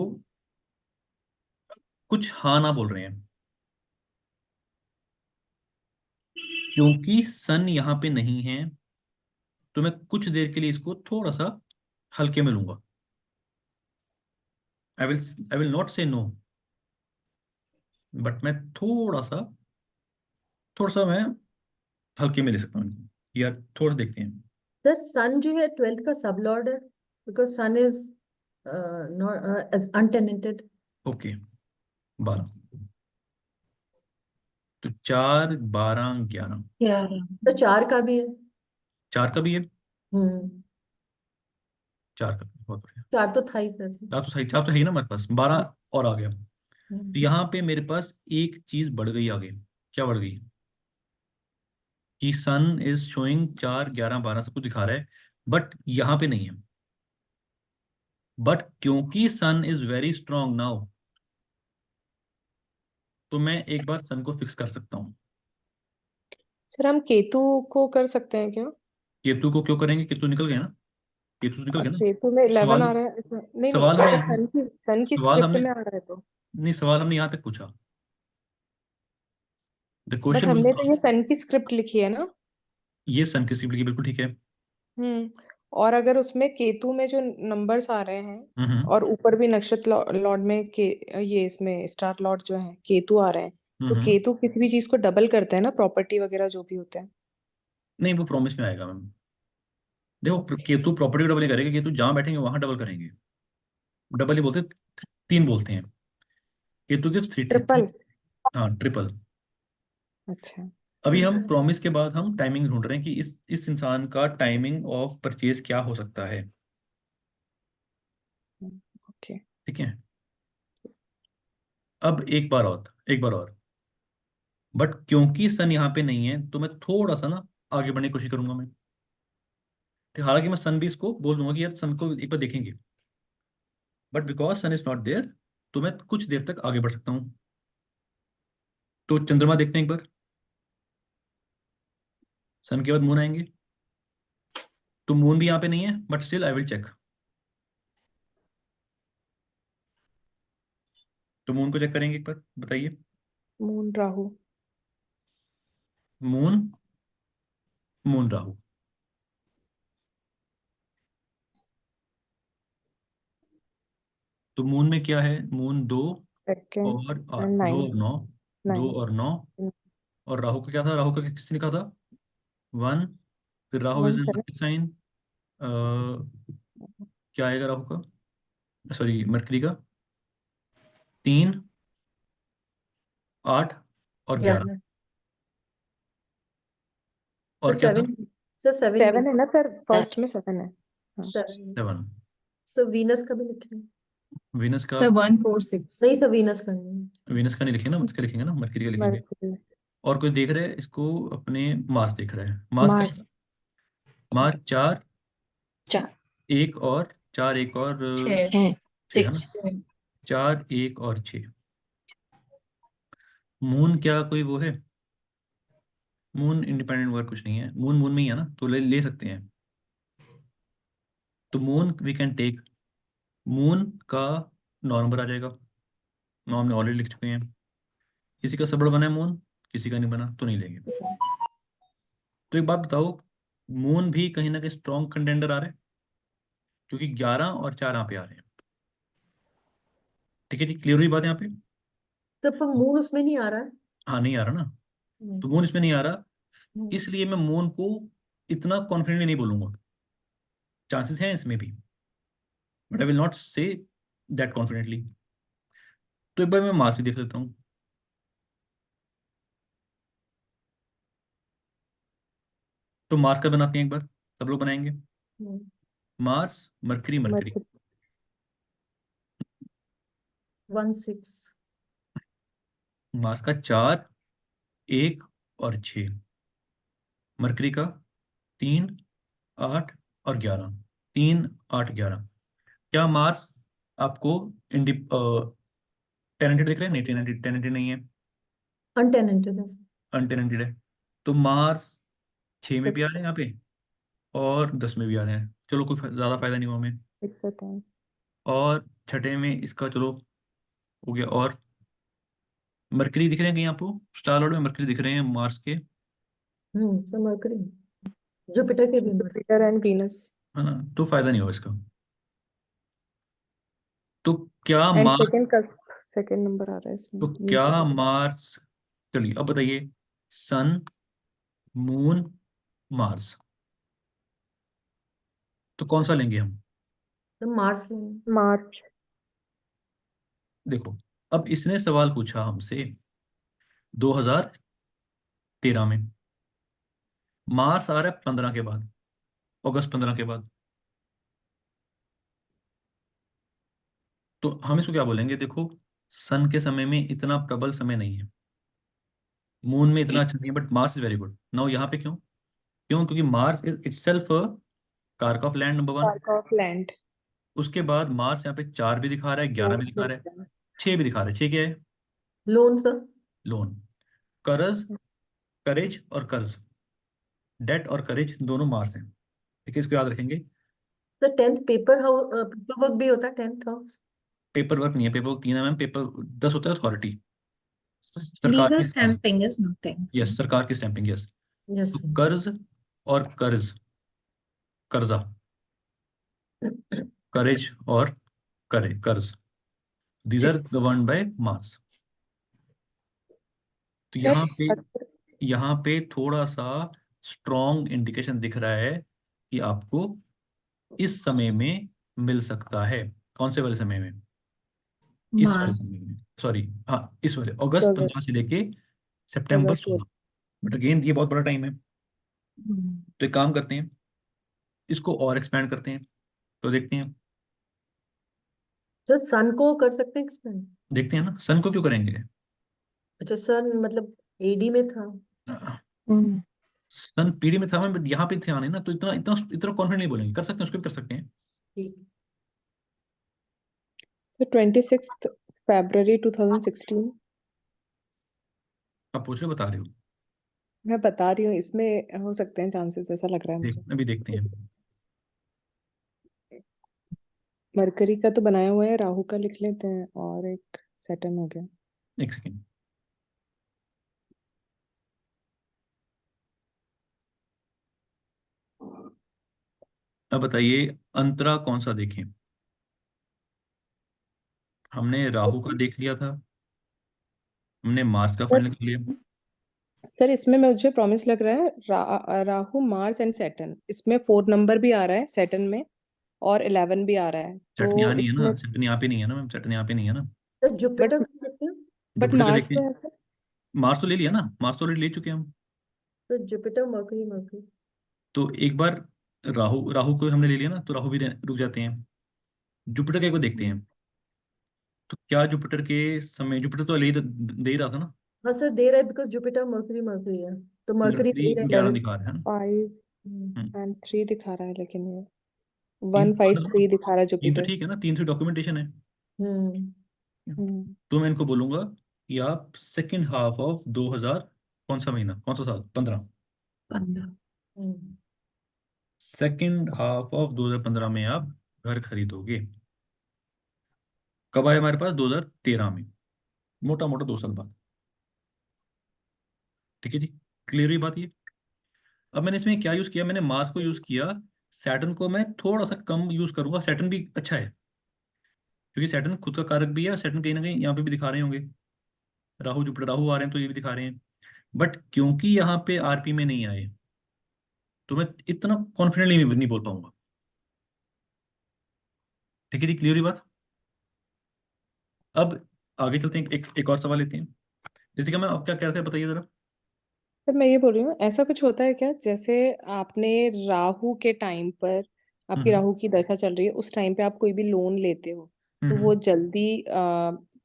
कुछ हाँ ना बोल रहे हैं, क्योंकि सन यहाँ पे नहीं है, तो मैं कुछ देर के लिए इसको थोड़ा सा हल्के में लूंगा। आई विल नॉट से नो, बट मैं थोड़ा सा मैं हल्के में ले सकता हूँ इनको, या थोड़ा देखते हैं। सर सन जो है 12th का सब लॉर्ड है, because sun is not untenanted. Okay, 12, तो 4 12 11, 11 तो 4 का भी है। 4 का भी है, हम्म 4 का भी, बहुत बढ़िया। 4 तो था ही वैसे। 4 तो है ही ना हमारे पास, 12 और आ गया। तो हम्म। यहाँ पे मेरे पास एक चीज बढ़ गई आगे। क्या बढ़ गई? कि सन इज शोइंग 4 11 12 सब कुछ दिखा रहा है, बट यहाँ पे नहीं है। बट क्योंकि सन इज वेरी स्ट्रांग नाउ, तो मैं एक बार सन को फिक्स कर सकता हूँ। सर हम केतु को कर सकते हैं क्या? केतु को क्यों करेंगे? केतु निकल गया ना, केतु तो निकल गया ना। केतु में 11 सवाल आ रहा है, नहीं नहीं, सवाल हमें अगर सन की सवाल स्क्रिप्ट हमने में आ रहा है तो। नहीं, सवाल हमने यहाँ तक पूछा। द बट क्वेश्चन हमने तो ये वाज, सन की स्क्रिप्ट लिखी है ना। ये सन की सिंपली बिल्कुल ठीक है। और अगर उसमें केतु में जो नंबर्स आ रहे हैं हम्म और ऊपर भी नक्षत्र लॉर्ड में के ये इसमें स्टार लॉर्ड जो है केतु आ रहे हैं, तो हम्म। केतु किसी भी चीज को डबल करते हैं ना, प्रॉपर्टी वगैरह जो भी होते हैं। नहीं, वो प्रॉमिस में आएगा मैम। देखो, केतु प्रॉपर्टी डबल नहीं करेगा, केतु जहां बैठेंगे वहां डबल करेंगे। डबल ही बोलते, 3 बोलते हैं। केतु के 3 3 ट्रिपल। 3, हाँ ट्रिपल। अच्छा। अभी हम प्रॉमिस के बाद हम टाइमिंग ढूंढ रहे हैं कि इस इंसान का टाइमिंग ऑफ परचेज क्या हो सकता है। ओके। ठीक है, अब एक बार और, बट क्योंकि सन यहाँ पे नहीं है, तो मैं थोड़ा सा ना आगे बढ़ने की कोशिश करूंगा मैं। ठीक, हालांकि मैं सन भी इसको बोल दूंगा कि यार सन को एक बार देखेंगे, but because sun is not there, तो मैं कुछ देर तक आगे बढ़ सकता हूँ। तो चंद्रमा देखते हैं एक बार, सन के बाद मून आएंगे। तो मून भी यहाँ पे नहीं है, but still I will check. तो मून को चेक करेंगे एक बार, बताइए। Moon Rahu. Moon, Moon Rahu. तो मून में क्या है? मून 2 सेकंड और एंड 2 9। और 9, 2 9। और 9। और राहु का क्या था? राहु का किसने कहा था? 1। फिर राहु इज 1 इन 7। साइन, क्या आएगा राहु का, सॉरी मरकरी का? 3 8 और 11। 11। और सर क्या था? 7, सर 7 7 है ना सर, फर्स्ट में 7 है। हाँ। 7। 7। सर वीनस का भी लिखेंगे? वीनस का? सर 1 4 6 नहीं सर वीनस का नहीं। वीनस का नहीं लिखेंगे ना, इसका लिखेंगे ना, मरकरी का लिखेंगे। मरकरी। और कोई देख रहा है इसको अपने? मार्स देख रहा है। मार्स क्या मार्स था? मार्च 4 4 1 और 4 1 और 6 है 6 है ना। 6 4 1 और 6। मून क्या कोई वो है? मून इंडिपेंडेंट वर्क कुछ नहीं है, मून मून में ही है ना, तो ले सकते हैं। तो Moon we can take. Moon का 9 नंबर आ जाएगा, 9 हमने ऑलरेडी लिख चुके हैं। किसी का सबड़ बना है मून, किसी का नहीं बना, तो नहीं लेंगे। तो एक बात बताओ, मून भी कहीं ना कहीं स्ट्रॉन्ग कंटेंडर आ रहे हैं, क्योंकि 11 और 4 यहाँ पे आ रहे हैं। ठीक है जी, क्लियर हुई बात यहाँ पे? सर पर मून उसमें नहीं आ रहा है। हाँ, नहीं आ रहा ना, नहीं। तो मून इसमें नहीं आ रहा, हम्म। इसलिए मैं मून को इतना कॉन्फिडेंटली नहीं बोलूंगा। चांसेस हैं इसमें भी, but I will not say that confidently. तो एक बार मैं मार्स भी देख लेता हूँ। तो मार्स का बनाते हैं एक बार, सब लोग बनाएंगे। Hmm, Mars, Mercury, Mercury. Mercury 1 6 Mars का 4, 1 और 6। मरकरी का 3, 8 और 11। 3, 8, 11। क्या मार्स आपको इंडि टेनेंटेड दिख रहा है? नहीं, टेनेंटेड नहीं है, अनटेनेंटेड है। अनटेनेंटेड है। तो मार्स 6 में भी आ रहे 6 हैं यहाँ पे, और 10 में भी आ रहे हैं। चलो कोई ज़्यादा फायदा नहीं हुआ हमें। 6 और 10। और छठे में इसका चलो हो गया। और मरकरी दिख रहे हैं कहीं आपको? स्टार लॉर्ड में मरकरी दिख रहे हैं मार्स के, सो मरकरी, जुपिटर के भी मरकरी। जुपिटर एंड वीनस है ना? तो फायदा नहीं हुआ इसका। तो क्या एंड मार्स सेकंड नंबर आ रहा है इसमें तो क्या नीचे। मार्स चलिए अब बताइए, सन, मून, मार्स, तो कौन सा लेंगे हम? तो मार्स लेंगे। मार्च देखो, अब इसने सवाल पूछा हमसे 2013 में। मार्स आ रहा है 15 के बाद, अगस्त 15 के बाद। तो हम इसको क्या बोलेंगे? देखो, सन के समय में इतना प्रबल समय नहीं है, मून में इतना अच्छा नहीं है, but Mars is very good now. यहाँ पे क्यों? क्योंकि मार्स इज इटसेल्फ कारक of land, number 1। Park of land उसके बाद मार्स यहाँ पे 4 भी दिखा रहा है, 11 भी दिखा रहा है, 6 भी दिखा रहा है। 6 क्या है? Loan sir. लोन, कर्ज, करेज और कर्ज, डेट और करेज दोनों मार्स हैं। ठीक है, इसको याद रखेंगे। Sir 10th paper house, paper work भी होता है 10th हाउस। पेपर वर्क नहीं है, पेपर वर्क 3 mm, पेपर 10 होता है अथॉरिटी, सरकार Legal की stamp. stamping is nothing. So. Yes, सरकार की स्टैंपिंग, यस। यस तो कर्ज और कर्ज, कर्जा, करेज और कर्ज, these are 6. Governed by Mars. तो सर यहाँ पे थोड़ा सा स्ट्रॉन्ग इंडिकेशन दिख रहा है कि आपको इस समय में मिल सकता है। कौन से वाले समय में? इस वाले Mars. समय में, सॉरी, हाँ, इस वाले अगस्त 15 से लेके सितंबर अगस्त 16। बट अगेन ये बहुत बड़ा टाइम है। Hmm. तो एक काम करते हैं, इसको और एक्सपैंड करते हैं, तो देखते हैं। सर सन को कर सकते हैं एक्सपेंड। देखते हैं ना, सन को क्यों करेंगे? अच्छा सन मतलब एडी में था। Hmm. सन पीढ़ी में था, मैं बट यहाँ पे ध्यान है ना, तो इतना इतना इतना कॉन्फिडेंट नहीं बोलेंगे। कर सकते हैं, उसको भी कर सकते हैं। ठीक। तो 26 फरवरी 2016 आप पूछ रहे हो, बता रहे हो? मैं बता रही हूँ, इसमें हो सकते हैं चांसेस, ऐसा लग रहा है मुझे। अभी देखते हैं। मरकरी का तो बनाया हुआ है, राहु का लिख लेते हैं, और एक सैटर्न हो गया। एक सेकेंड। अब बताइए, अंतरा कौन सा देखें? हमने राहु का देख लिया था, हमने मार्स का फाइनल कर लिया। सर इसमें मुझे प्रॉमिस लग रहा है, राहु मार्स एंड सैटर्न, इसमें 4 नंबर भी आ रहा है सैटर्न में, और 11 भी आ रहा है, सैटर्न तो यहाँ नहीं है इसमें ना, सैटर्न यहाँ पे नहीं है ना मैम, सैटर्न यहाँ पे नहीं है ना। सर जुपिटर बट कर सकते हैं। जुपिटर का मार्स देखते तो हैं। है सर। मार्स तो ले लिया ना, मार्स तो ऑलरेडी ले चुके हैं हम। तो जुपिटर मरकरी मरकरी। तो एक बार राहु राहु को हमने ले लिया ना, तो राहु भी रुक जाते हैं। जुपिटर का एक बार देखते हैं। तो क्या जुपिटर के समय, जुपिटर तो दे ही रहा था ना। हाँ सर दे रहा है बिकॉज जुपिटर मरकरी मरकरी है। तो मरकरी मरकरी दे रहा है 11 11। दिखा रहा है ना। 5 हम्म। एंड 3 दिखा रहा है, लेकिन ये तीन 1 तो 5 मतलब 3 दिखा रहा है तीन तो जुपिटर। ठीक है ना, 3 से डॉक्यूमेंटेशन है। हम्म हम्म तो मैं इनको बोलूंगा कि आप सेकेंड हाफ ऑफ 2000, कौन सा महीना, कौन सा साल, 15, 15. हम्म सेकेंड हाफ ऑफ 2015 में आप घर खरीदोगे। कब आए हमारे पास? 2013 में, मोटा मोटा 2 साल बाद। ठीक है जी, क्लियर हुई बात ये? अब मैंने इसमें क्या यूज किया? मैंने मार्स को यूज किया, सैटर्न को मैं थोड़ा सा कम यूज करूंगा। सैटर्न भी अच्छा है, क्योंकि सैटर्न खुद का कारक भी है। सैटर्न कहीं ना कहीं यहाँ पे भी दिखा रहे होंगे, राहु जुपिटर, राहु आ रहे हैं तो ये भी दिखा रहे हैं। बट क्योंकि यहाँ पे आरपी में नहीं आए, तो मैं इतना कॉन्फिडेंटली नहीं बोल पाऊंगा। ठीक है जी, क्लियर हुई बात? अब आगे चलते हैं, एक और सवाल लेते हैं। रितिका मैम, आप क्या कह रहे थे, बताइए जरा। सर मैं ये बोल रही हूँ, ऐसा कुछ होता है क्या, जैसे आपने राहु के टाइम पर, आपकी हम्म राहु की दशा चल रही है, उस टाइम पे आप कोई भी लोन लेते हो तो वो हम्म जल्दी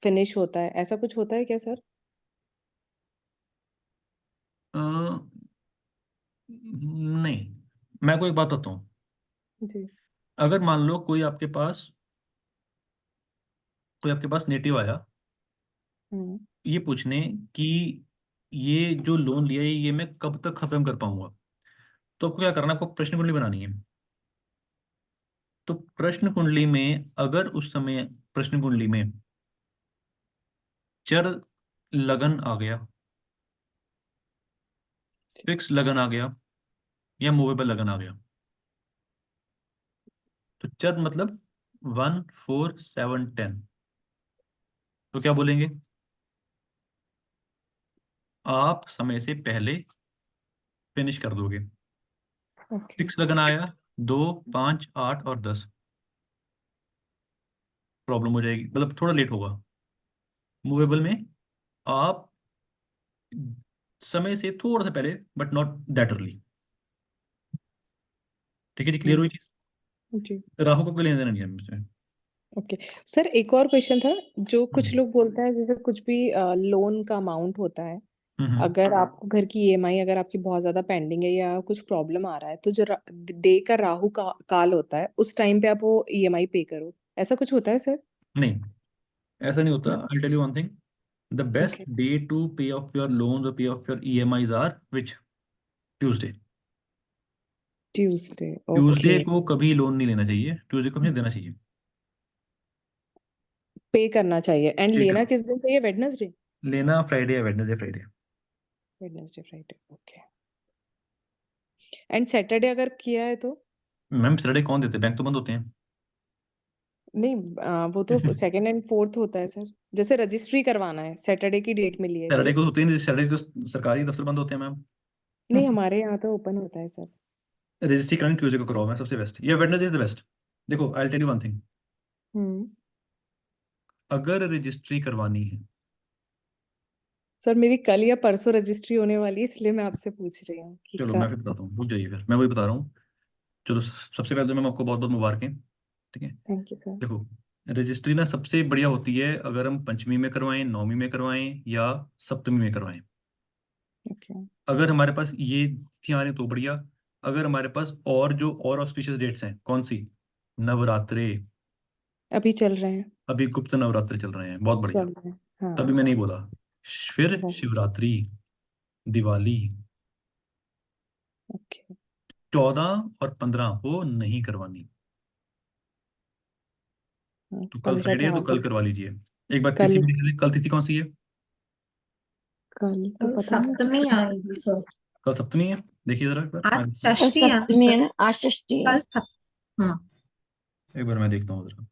फिनिश होता है, ऐसा कुछ होता है क्या सर? अ, नहीं, मैं कोई एक बात बताता हूँ। जी। अगर मान लो कोई आपके पास नेटिव आया हम्म। ये पूछने कि ये जो लोन लिया है ये मैं कब तक खत्म कर पाऊंगा, तो आपको क्या करना है, आपको प्रश्न कुंडली बनानी है। तो प्रश्न कुंडली में अगर उस समय प्रश्न कुंडली में चर लगन आ गया, फिक्स लगन आ गया, या मूवेबल लगन आ गया, तो चर मतलब 1 4 7 10, तो क्या बोलेंगे, आप समय से पहले फिनिश कर दोगे। ओके। फिक्स लगन आया 2 5 8 और 10, प्रॉब्लम हो जाएगी, मतलब थोड़ा लेट होगा। मूवेबल में आप समय से थोड़ा सा पहले, बट नॉट दैट अर्ली। ठीक है जी, क्लियर हुई चीज। जी। राहु को कोई लेना देना नहीं है इसमें। ओके। सर एक और क्वेश्चन था, जो कुछ हम्म लोग बोलते हैं जैसे कुछ भी लोन का अमाउंट होता है, हम्म अगर आपको घर की ईएमआई अगर आपकी बहुत ज्यादा पेंडिंग है या कुछ प्रॉब्लम आ रहा है, तो जो डे का राहु का काल होता है उस टाइम पे आप वो ईएमआई पे करो, ऐसा कुछ होता है सर? नहीं, ऐसा नहीं होता। I tell you one thing, the best okay. Day to pay off your loans और pay off your EMIs are which? Tuesday. Tuesday. Okay. Tuesday को कभी लोन नहीं लेना चाहिए, ट्यूसडे को हमें देना चाहिए। पे करना चाहिए, एंड पे लेना करना, किस दिन चाहिए? वेडनेसडे? लेना फ्राइडे या Wednesday Friday. Wednesday Friday, okay. And Saturday अगर किया है तो? मैम सैटरडे कौन देते, बैंक तो बंद होते हैं। नहीं, वो तो सेकंड एंड फोर्थ होता है सर, जैसे रजिस्ट्री करवाना है सैटरडे की डेट मिली है सैटरडे तो। को होते हैं, सैटरडे को सरकारी दफ्तर बंद होते हैं मैम। नहीं, हमारे यहाँ तो ओपन होता है सर। रजिस्ट्री करानी ट्यूसडे को कराओ मैम, सबसे बेस्ट, या वेडनेसडे इज द बेस्ट। देखो I tell you one thing, hmm. अगर रजिस्ट्री करवानी है, सर मेरी कल या परसों रजिस्ट्री होने वाली है, इसलिए मैं आपसे पूछ रही हूँ कि चलो मैं फिर बताता हूँ, रुक जाइए, फिर मैं वही बता रहा हूँ। चलो सबसे पहले तो मैम आपको बहुत बहुत मुबारकें। ठीक है, थैंक यू सर। देखो रजिस्ट्री ना सबसे बढ़िया होती है अगर हम पंचमी में करवाएं, नौमी में करवाएं, या सप्तमी में करवाएं। ओके। अगर हमारे पास ये तिथियां आ रही तो बढ़िया। अगर हमारे पास और जो और ऑस्पिशियस डेट्स हैं, कौन सी, नवरात्रे, अभी चल रहे हैं। अभी गुप्त नवरात्रे चल रहे हैं, बहुत बढ़िया। चल रहे हैं। तभी हाँ। मैं नहीं बोला। फिर हाँ। शिवरात्रि, दिवाली, ओके। 14 और 15 वो नहीं करवानी। हाँ, तो कल 15 फ्राइडे है तो तो कल आगे। करवा लीजिए। एक बार तिथि कल। भी देख लीजिए, कल तिथि कौन सी है। कल तो कल पता नहीं। सप्तमी आएगी सर। कल सप्तमी है, देखिए जरा एक बार आज मैं, और षष्ठी है ना सप्तमी सर? है ना, आज षष्ठी है। कल सप हाँ। एक बार मैं देखता हूँ जरा।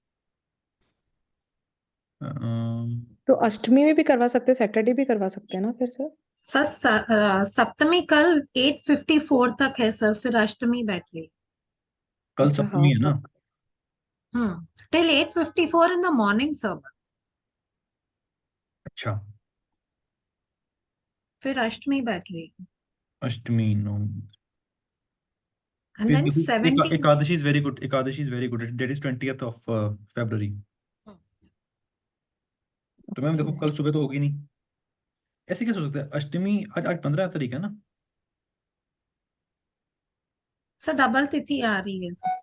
तो अष्टमी में भी करवा सकते हैं, सैटरडे भी करवा सकते हैं ना फिर सर? सर सप्तमी कल 8:54 तक है सर, फिर अष्टमी बैठ रही। कल अच्छा, हाँ सप्तमी है ना। हाँ। Till 8:54 in the morning sir, अच्छा, फिर अष्टमी बैठ रही। अष्टमी नो, एंड फिर देन देखो 17। Ekadashi is very good, Ekadashi is very good, date is 20th of February। तो मैम देखो ओके। कल सुबह तो होगी नहीं, ऐसे कैसे हो सकता है अष्टमी, आज आज 15 तारीख है ना। सर डबल तिथि आ रही है सर।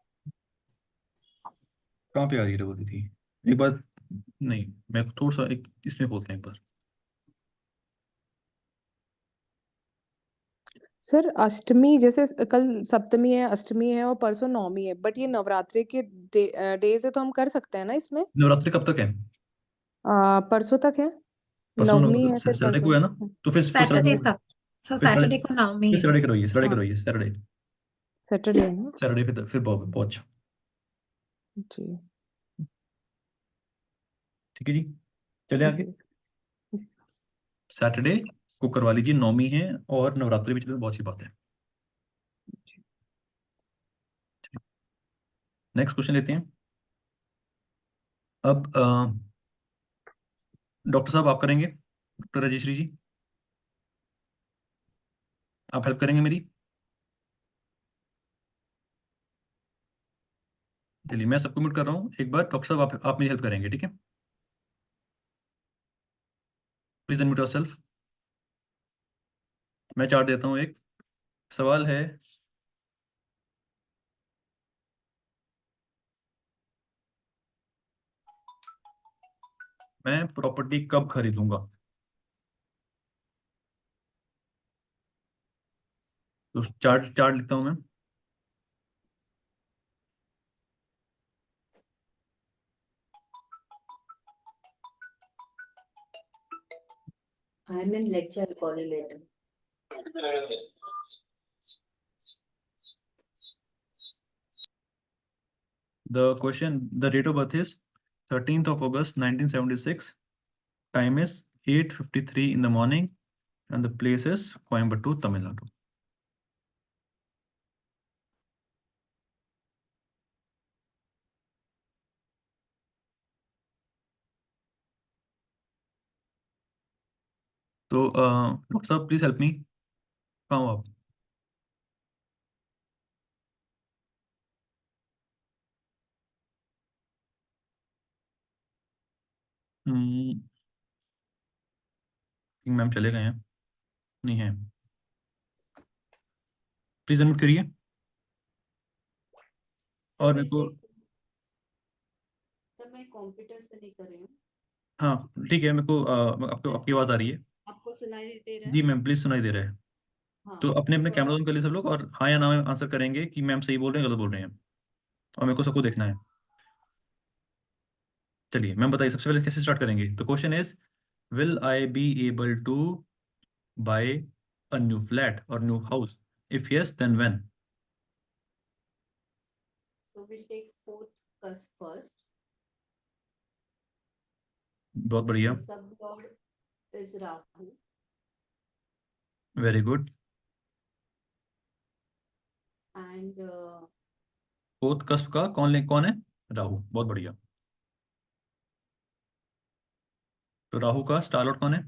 कहाँ पे आ रही है वो तिथि, एक बार, नहीं मैं थोड़ा सा एक इसमें खोलते हैं एक बार। सर अष्टमी जैसे कल सप्तमी है, अष्टमी है और परसों नवमी है, बट ये नवरात्रि के डेज है तो हम कर सकते हैं ना इसमें? नवरात्रि कब तक है, परसों तक है। परसों नवमी है फिर सैटरडे को परसों। है ना, तो फिर सैटरडे सैटरडे, तक सर, फिर सैटरडे को नवमी फिर है। सैटरडे करवाइए, सैटरडे हाँ, करवाइए, सैटरडे, सैटरडे है ना। सैटरडे फिर बहुत बहुत अच्छा। जी। ठीक है जी, चले आगे। जी। सैटरडे को करवा लीजिए, नौमी है और नवरात्रि भी चले, बहुत अच्छी बात है। नेक्स्ट क्वेश्चन लेते हैं। अब डॉक्टर साहब आप करेंगे, डॉक्टर राजेश्वरी जी। आप हेल्प करेंगे मेरी? चलिए मैं सबको म्यूट कर रहा हूँ, एक बार डॉक्टर साहब आप मेरी हेल्प करेंगे, ठीक है? Please unmute yourself. मैं चार्ट देता हूँ। एक सवाल है, मैं प्रॉपर्टी कब खरीदूंगा? तो चार्ट चार्ट लिखता हूँ मैं। I am in lecture, I'll call you later. The question, the date of birth is 13th of August 1976. Time is 8:53 in the morning and the place is Coimbatore, Tamil Nadu. तो डॉक्टर साहब प्लीज हेल्प मी, कहाँ हो आप? मैम चले गए हैं, नहीं है। प्लीज अनम्यूट करिए। और मेरे को, सर मैं कंप्यूटर से नहीं कर रही हूँ। हाँ ठीक है, मेरे को आपको आपकी आवाज़ आ रही है। आपको सुनाई दे रहा है? जी मैम प्लीज सुनाई दे रहा है। हाँ तो अपने अपने तो कैमरा ऑन कर लिए सब लोग, और हाँ या ना में आंसर करेंगे कि मैम सही बोल रहे हैं गलत बोल रहे हैं, और मेरे को सबको देखना है। चलिए मैम बताइए, सबसे पहले कैसे स्टार्ट करेंगे? तो question is, will I be able to buy a new flat और new house? If yes then when? so we'll take fourth cusp first. बहुत बढ़िया, The sublord is Rahu very good. and fourth cusp का कौन है? राहु, बहुत बढ़िया। तो राहु का स्टार लॉर्ड कौन है?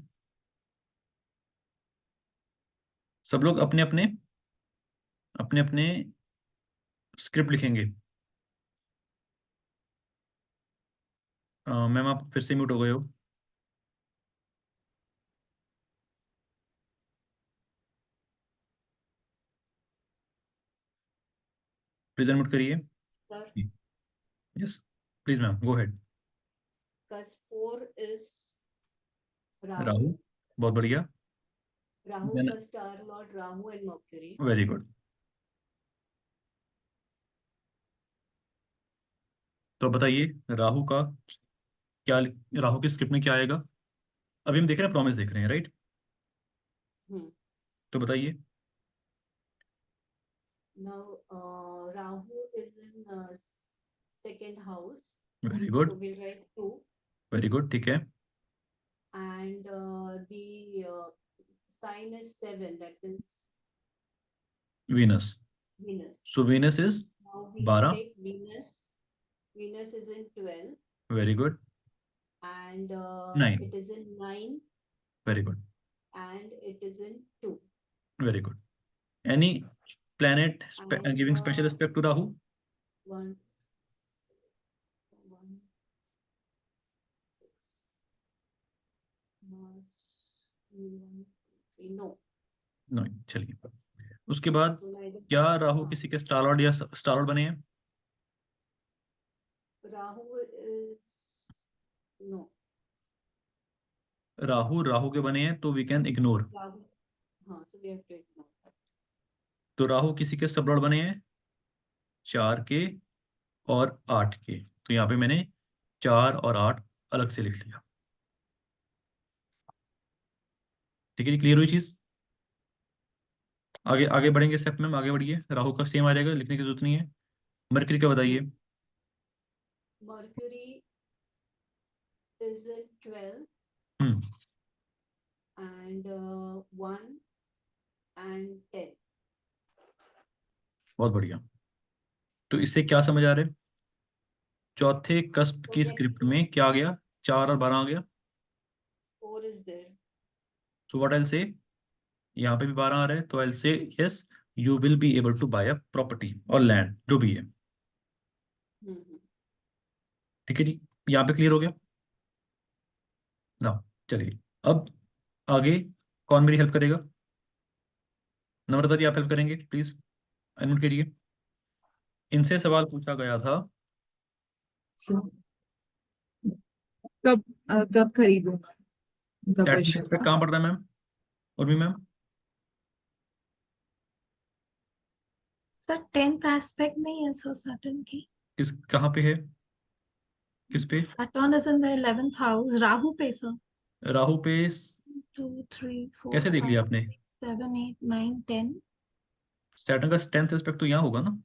सब लोग अपने अपने अपने अपने स्क्रिप्ट लिखेंगे। मैम आप फिर से म्यूट हो गए हो। प्लीज अनम्यूट करिए। sir, yes please ma'am go head. cusp 4 is Rahu, Rahu. बहुत बढ़िया, Rahu Then- का star lord Rahu and Mercury. Very good. तो बताइए राहु का क्या, राहु की स्क्रिप्ट में क्या आएगा? अभी हम देख रहे हैं, प्रॉमिस देख रहे हैं, राइट? Hmm. तो बताइए। Now Rahu is in second house, very so good, we'll write 2 very good, ठीक है। and the sign is 7, that is Venus, Venus. So Venus is Now we 12, take Venus. Venus is in 12 very good, and 9, it is in 9 very good, and it is in 2. Very good. Any planet And, giving special respect to Rahu? 1, 1, 6, Mars, 1, 3, no. No, चलिए। उसके बाद So neither क्या राहु हाँ, किसी के स्टार लॉर्ड या स्टार लॉर्ड बने हैं? Rahu is no. Rahu Rahu के बने हैं तो वी कैन इग्नोर। Rahu, हाँ, so we have to ignore that. तो राहु किसी के सब लॉर्ड बने हैं? 4 के और 8 के। तो यहाँ पे मैंने 4 और 8 अलग से लिख लिया। ठीक है जी, क्लियर हुई चीज? आगे आगे बढ़ेंगे स्टेप में, आगे बढ़िए। राहु का सेम आ जाएगा, लिखने की जरूरत नहीं है। मरकरी का बताइए। Mercury is in 12 hmm, and 1 and 10. बहुत बढ़िया। तो इससे क्या समझ आ रहा है? चौथे कस्प So की that स्क्रिप्ट में क्या आ गया? 4 और 12 आ गया। 4 is there. So what I will say, यहाँ पे भी 12 आ रहा है, तो I say yes you will be able to buy a property और लैंड जो भी है। ठीक है जी, यहाँ पे क्लियर हो गया ना। चलिए अब आगे कौन मेरी हेल्प करेगा? नम्रता जी आप हेल्प करेंगे प्लीज, अनम्यूट करिए। इनसे सवाल पूछा गया था, कब खरीदूंगा उनका सेट क्वेश्चन एस्पेक्ट था। कहाँ पढ़ रहा है ma'am? Urmi ma'am sir 10th aspect नहीं है सर सैटर्न की। किस कहाँ पे है, किस पे? Saturn is in the 11th house. Rahu पे सर। राहु पे 2, 3, 4, कैसे देख 5, लिया आपने? 6, 7, 8, 9, 10। सैटर्न का 10th एस्पेक्ट तो यहाँ होगा ना।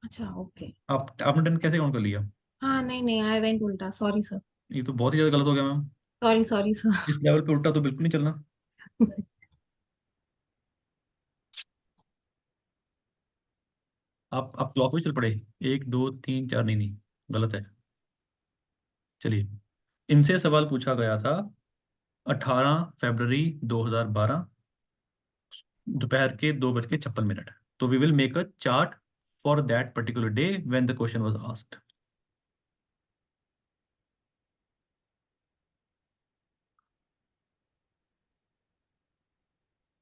अच्छा ओके। आपने 10 कैसे काउंट कर लिया? हाँ नहीं नहीं, आई वेंट उल्टा, सॉरी सर। ये तो बहुत ही ज्यादा गलत हो गया मैम। Sorry sorry sir. इस लेवल पे उल्टा तो बिल्कुल नहीं चलना। आप क्लॉक में चल पड़े, 1 2 3 4, नहीं नहीं गलत है। चलिए, इनसे सवाल पूछा गया था 18 फरवरी 2012 दोपहर के 2:56। तो we will make a chart for that particular day when the question was asked.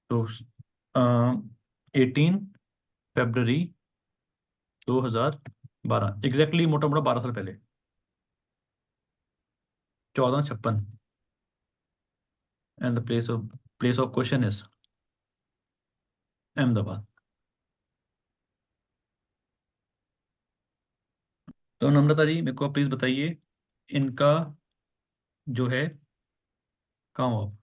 तो 18 फरवरी 2012 एग्जैक्टली, मोटा मोटा 12 साल पहले, 14:56। And the place of question is Ahmedabad. तो नम्रता जी मेरे को प्लीज बताइए, इनका जो है कहाँ हो आप?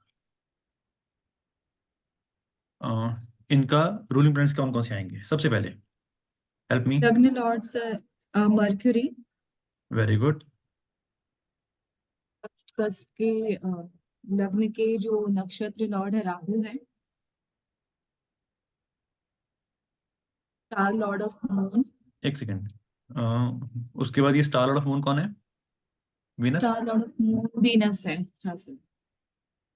इनका रूलिंग प्लैनेट्स कौन कौन से आएंगे सबसे पहले? Help me. लग्न lord sir Mercury, very good. First cusp के लग्न के जो नक्षत्र लॉर्ड है राहु है। स्टार लॉर्ड ऑफ मून, एक सेकेंड, उसके बाद ये स्टार लॉर्ड ऑफ मून कौन है? Venus. Star lord of moon Venus है। हाँ सर।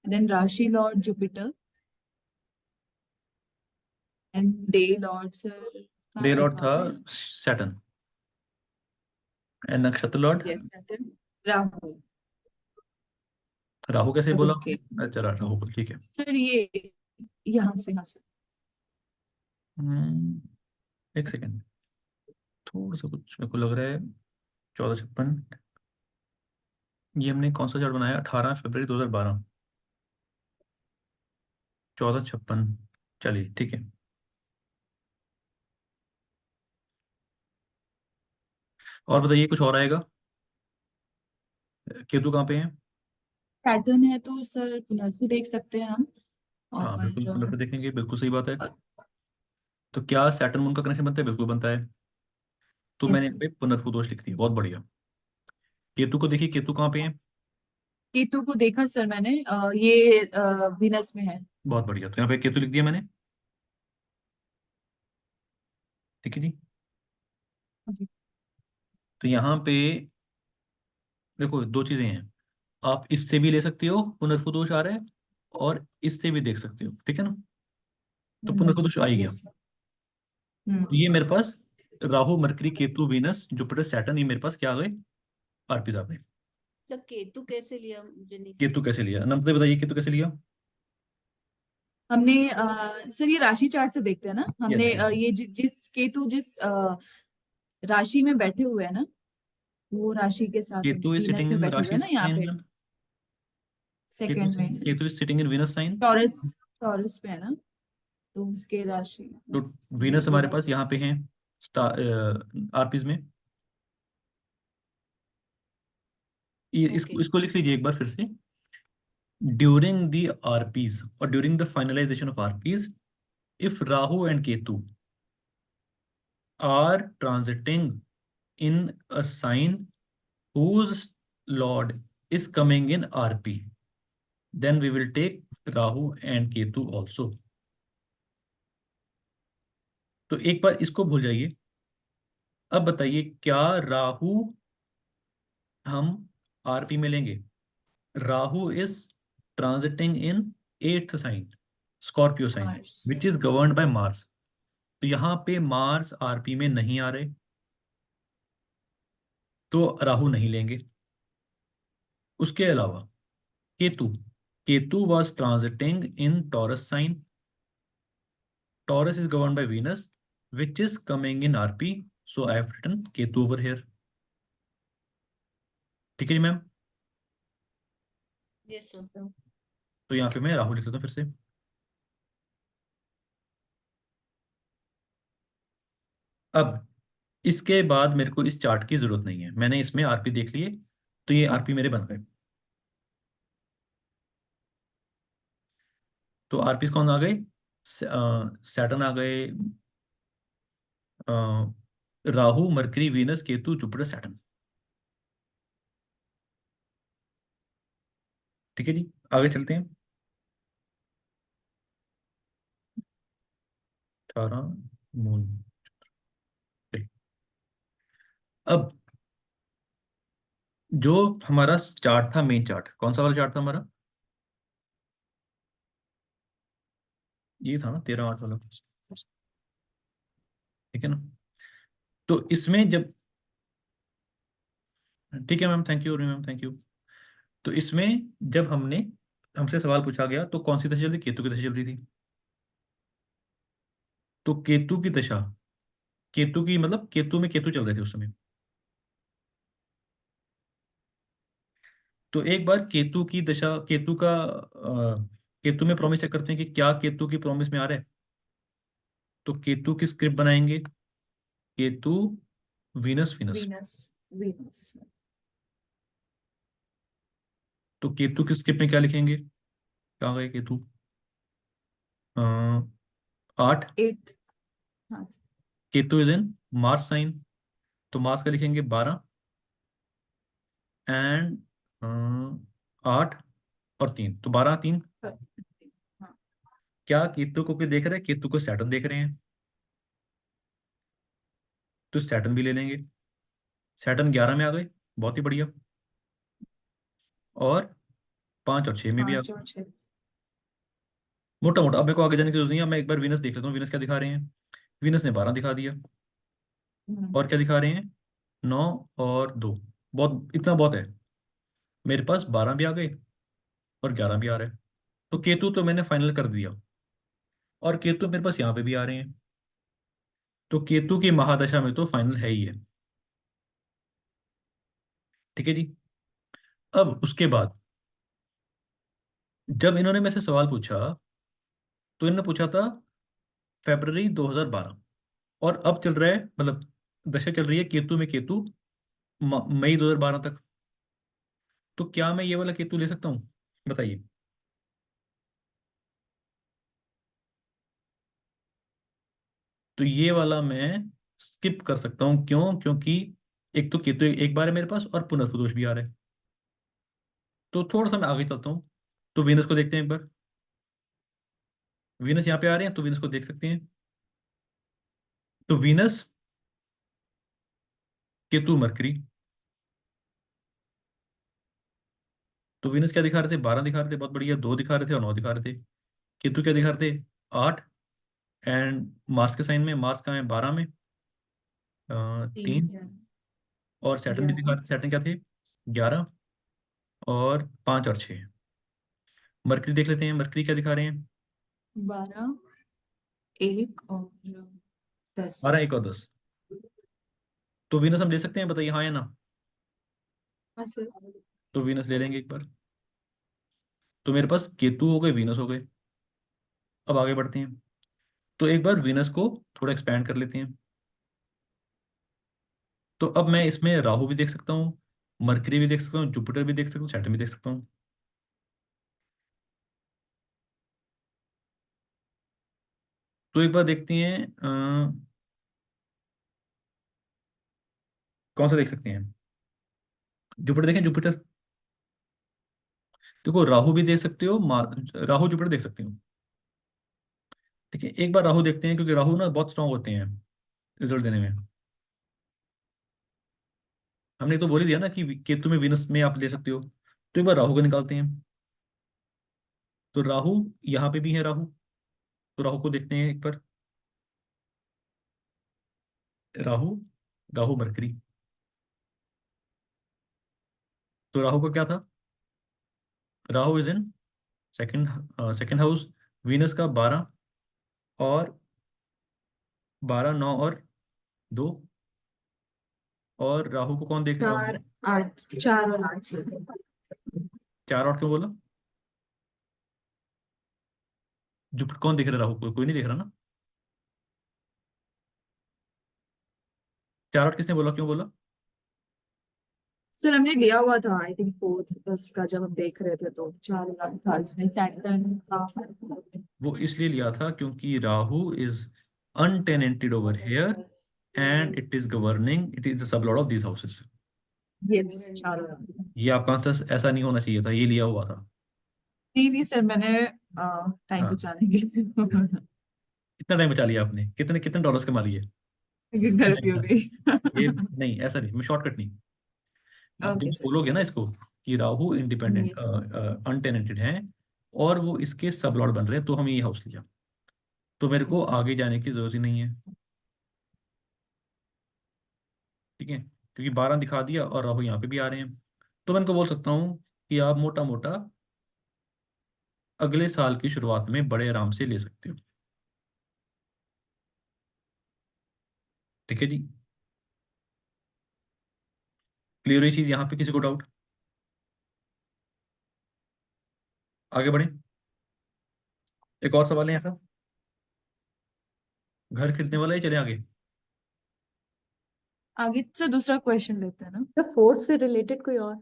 देन राशि lord Jupiter and day lord sir day lord था कहाँ सैटर्न, एंड नक्षत्र लॉर्ड पे? Yes Saturn, Rahu. राहु कैसे बोला ओके आपने? अच्छा राहु बोल, ठीक है। सर, ये यहाँ से, हाँ सर। एक सेकेंड, थोड़ा सा कुछ मेरे को लग रहा है। 1456, ये हमने कौन सा चार्ट बनाया? 18 फरवरी 2012, 1456। चलिए ठीक है। और बताइए कुछ और आएगा? केतु कहाँ पे है? पैटर्न है तो सर पुनर्भु देख सकते हैं हम। हाँ बिल्कुल, और पुनः देखेंगे, बिल्कुल सही बात है। तो क्या सैटर्न मून का कनेक्शन बनता है? बिल्कुल बनता है। तो यस मैंने यहाँ सर। पे पुनर्भु दोष लिख दिया, बहुत बढ़िया। केतु को देखिए, केतु कहाँ पे है? केतु को देखा सर मैंने, ये वीनस में है। बहुत बढ़िया, तो यहाँ पे केतु लिख दिया मैंने। ठीक है जी। जी। तो यहाँ पे देखो दो चीजें हैं, आप इससे भी ले सकते हो पुनर्भु दोष आ रहा है, और इससे भी देख सकते हो, ठीक है ना। तो पुनर्भु दोष आ ही गया। Yes sir. तो ये मेरे पास Rahu Mercury Ketu Venus Jupiter Saturn, ये मेरे पास क्या आ गए? आरपीस आ गए। सर केतु कैसे लिया, मुझे नहीं केतु समझ। कैसे लिया? नमस्ते, बताइए केतु कैसे लिया? हमने सर ये राशि चार्ट से देखते हैं ना, हमने यस। ये जिस केतु जिस राशि में बैठे हुए हैं ना, वो राशि के साथ केतु इज वीनस सिटिंग में इन बैठे हुए राशि हैं ना यहाँ साइन पे में। केतु सेकंड में। Ketu is sitting in Venus sign. Taurus, Taurus पे है ना, तो उसके राशि तो वीनस हमारे पास वीनस। यहाँ पे है स्टार आरपीस में। ये ओके। इसको लिख लीजिए एक बार फिर से। ड्यूरिंग द आरपीस और during the finalisation of RPs, if Rahu and Ketu are transiting in a sign whose lord is coming in RP, then we will take Rahu and Ketu also. तो एक बार इसको भूल जाइए। अब बताइए क्या राहु हम आरपी में लेंगे? Rahu is transiting in 8th sign, Scorpio sign, Mars. Which is governed by Mars. तो यहाँ पे मार्स आरपी में नहीं आ रहे, तो राहु नहीं लेंगे। उसके अलावा Ketu, Ketu was transiting in Taurus sign, Taurus is governed by Venus which is coming in RP, so I have written Ketu over here. ठीक है जी मैम। Yes sir. तो यहाँ पे मैं राहु लिख लेता हूँ फिर से। अब इसके बाद मेरे को इस चार्ट की जरूरत नहीं है, मैंने इसमें आरपी देख लिए, तो ये आरपी मेरे बन गए। तो आरपी कौन आ गए? सैटर्न आ गए, Rahu, mercury, Venus, Ketu, Jupiter, Saturn. ठीक है जी, आगे चलते हैं। 18 मून। अब जो हमारा चार्ट था, मेन चार्ट, कौन सा वाला चार्ट था हमारा? ये था ना 13/8 वाला। ठीक है ना? तो इसमें जब, ठीक है ma'am, thank you ma'am, thank you. तो इसमें जब हमसे सवाल पूछा गया तो कौन सी दशा चल रही? केतु की दशा चल रही थी। तो केतु की दशा, केतु की मतलब केतु में केतु चल रहे थे उस समय। तो एक बार केतु की दशा, केतु का केतु में प्रॉमिस चेक करते हैं कि क्या केतु की प्रॉमिस में आ रहा है। तो केतु की स्क्रिप्ट बनाएंगे, Ketu, Venus, Venus. Venus. Venus. तो केतु की स्क्रिप्ट में क्या लिखेंगे? कहाँ गए केतु? 8। 8। हाँ sir. Ketu is in Mars sign, तो मार्स का लिखेंगे 12 एंड 8 और 3, तो 12, 3। हाँ। क्या केतु को कोई देख रहा है? केतु को सैटर्न देख रहे हैं, तो सैटर्न भी ले लेंगे। सैटर्न 11 में आ गए, बहुत ही बढ़िया। और 5 और 6 में भी आ 5 गए। और 6। मोटा मोटा, अब मेरे को आगे जाने की जरूरत नहीं है, मैं एक बार वीनस देख लेता हूँ, वीनस क्या दिखा रहे हैं। वीनस ने 12 दिखा दिया, और क्या दिखा रहे हैं? 9 और 2, बहुत, इतना बहुत है। मेरे पास 12 भी आ गए और 11 भी आ रहे हैं, तो केतु तो मैंने फाइनल कर दिया। और केतु मेरे पास यहाँ पे भी आ रहे हैं, तो केतु की महादशा में तो फाइनल है ही है। ठीक है जी। अब उसके बाद जब इन्होंने मेरे से सवाल पूछा, तो इन्होंने पूछा था फरवरी 2012, और अब चल रहा है, मतलब दशा चल रही है केतु में केतु, मई 2012 तक। तो क्या मैं ये वाला केतु ले सकता हूँ? बताइए। तो ये वाला मैं स्किप कर सकता हूँ, क्यों? क्योंकि एक तो केतु एक बार है मेरे पास, और पुनर्वसु दोष भी आ रहा है। तो थोड़ा सा मैं आगे चलता हूँ, तो वीनस को देखते हैं एक बार। वीनस यहाँ पे आ रहे हैं, तो वीनस को देख सकते हैं। तो वीनस, केतु, मरकरी। तो वीनस क्या दिखा रहे थे? 12 दिखा रहे थे, बहुत बढ़िया। 2 दिखा रहे थे और 9 दिखा रहे थे। केतु क्या दिखा रहे थे? 8। एंड मार्स के साइन में, मार्स का है 12 में, 3। 3। और सैटर्न भी दिखा 11। रहे, सैटर्न क्या थे? 11 और 5 और 6। मरकरी देख लेते हैं, मरकरी क्या दिखा रहे हैं? 12, 1 और 10। 12, 1 और 10। तो वीनस हम ले सकते हैं, बताइए हाँ या ना? हाँ सर। तो वीनस ले लेंगे एक बार। तो मेरे पास केतु हो गए, वीनस हो गए। अब आगे बढ़ते हैं, तो एक बार वीनस को थोड़ा एक्सपैंड कर लेते हैं। तो अब मैं इसमें राहु भी देख सकता हूँ, मरकरी भी देख सकता हूँ, जुपिटर भी देख सकता हूँ, सैटर्न भी देख सकता हूँ। तो एक बार देखते हैं, कौन सा देख सकते हैं? जुपिटर देखें, जुपिटर। देखो, राहु भी देख सकते हो, राहु जुपिटर देख सकते हो। ठीक है, एक बार राहु देखते हैं, क्योंकि राहु ना बहुत स्ट्रांग होते हैं रिजल्ट देने में। हमने तो बोल ही दिया ना कि केतु में, वीनस में आप ले सकते हो। तो एक बार राहु को निकालते हैं। तो राहु यहाँ पे भी है राहु, तो राहु को देखते हैं एक बार। राहु, राहु मरकरी, तो राहु का क्या था? Rahu is in second, second house, Venus का 12 और 12, 9 और 2, और राहु को कौन देख रहा चार है? 8, 4 और 8 से 4 और क्यों बोला? जुपिटर कौन देख रहा है राहु को? कोई नहीं देख रहा ना। 4 और किसने बोला, क्यों बोला? सर हमने लिया हुआ था आई थिंक 4th बस का, जब हम देख रहे थे तो 4 और 8 था इसमें सैटर्न का। वो इसलिए लिया था क्योंकि Rahu is untenanted over here and it is governing, it is the sublord of these houses. Yes 4 और 8। ये आपका आंसर ऐसा नहीं होना चाहिए था, ये लिया हुआ था। नहीं नहीं सर, मैंने टाइम हाँ। बचाने के लिए कितना टाइम बचा लिया आपने? कितने कितने डॉलर्स कमा लिए? गलती हो गई। ये नहीं, ऐसा नहीं, मैं शॉर्टकट नहीं। आप ओके जब सर। बोलोगे ना इसको कि राहु इंडिपेंडेंट यस अनटेनेंटेड है और वो इसके सबलॉर्ड बन रहे हैं, तो हम ये हाउस लिया, तो मेरे को यस आगे जाने की जरूरत ही नहीं है। ठीक है, क्योंकि 12 दिखा दिया और राहु यहाँ पे भी आ रहे हैं, तो मैं इनको बोल सकता हूँ कि आप मोटा मोटा अगले साल की शुरुआत में बड़े आराम से ले सकते हो। ठीक है जी, क्लियर ये चीज यहाँ पे? किसी को डाउट? आगे बढ़े, एक और सवाल है ऐसा। घर खरीदने वाला ही, चले आगे। आगे सर दूसरा क्वेश्चन लेते हैं ना। The fourth से related कोई और?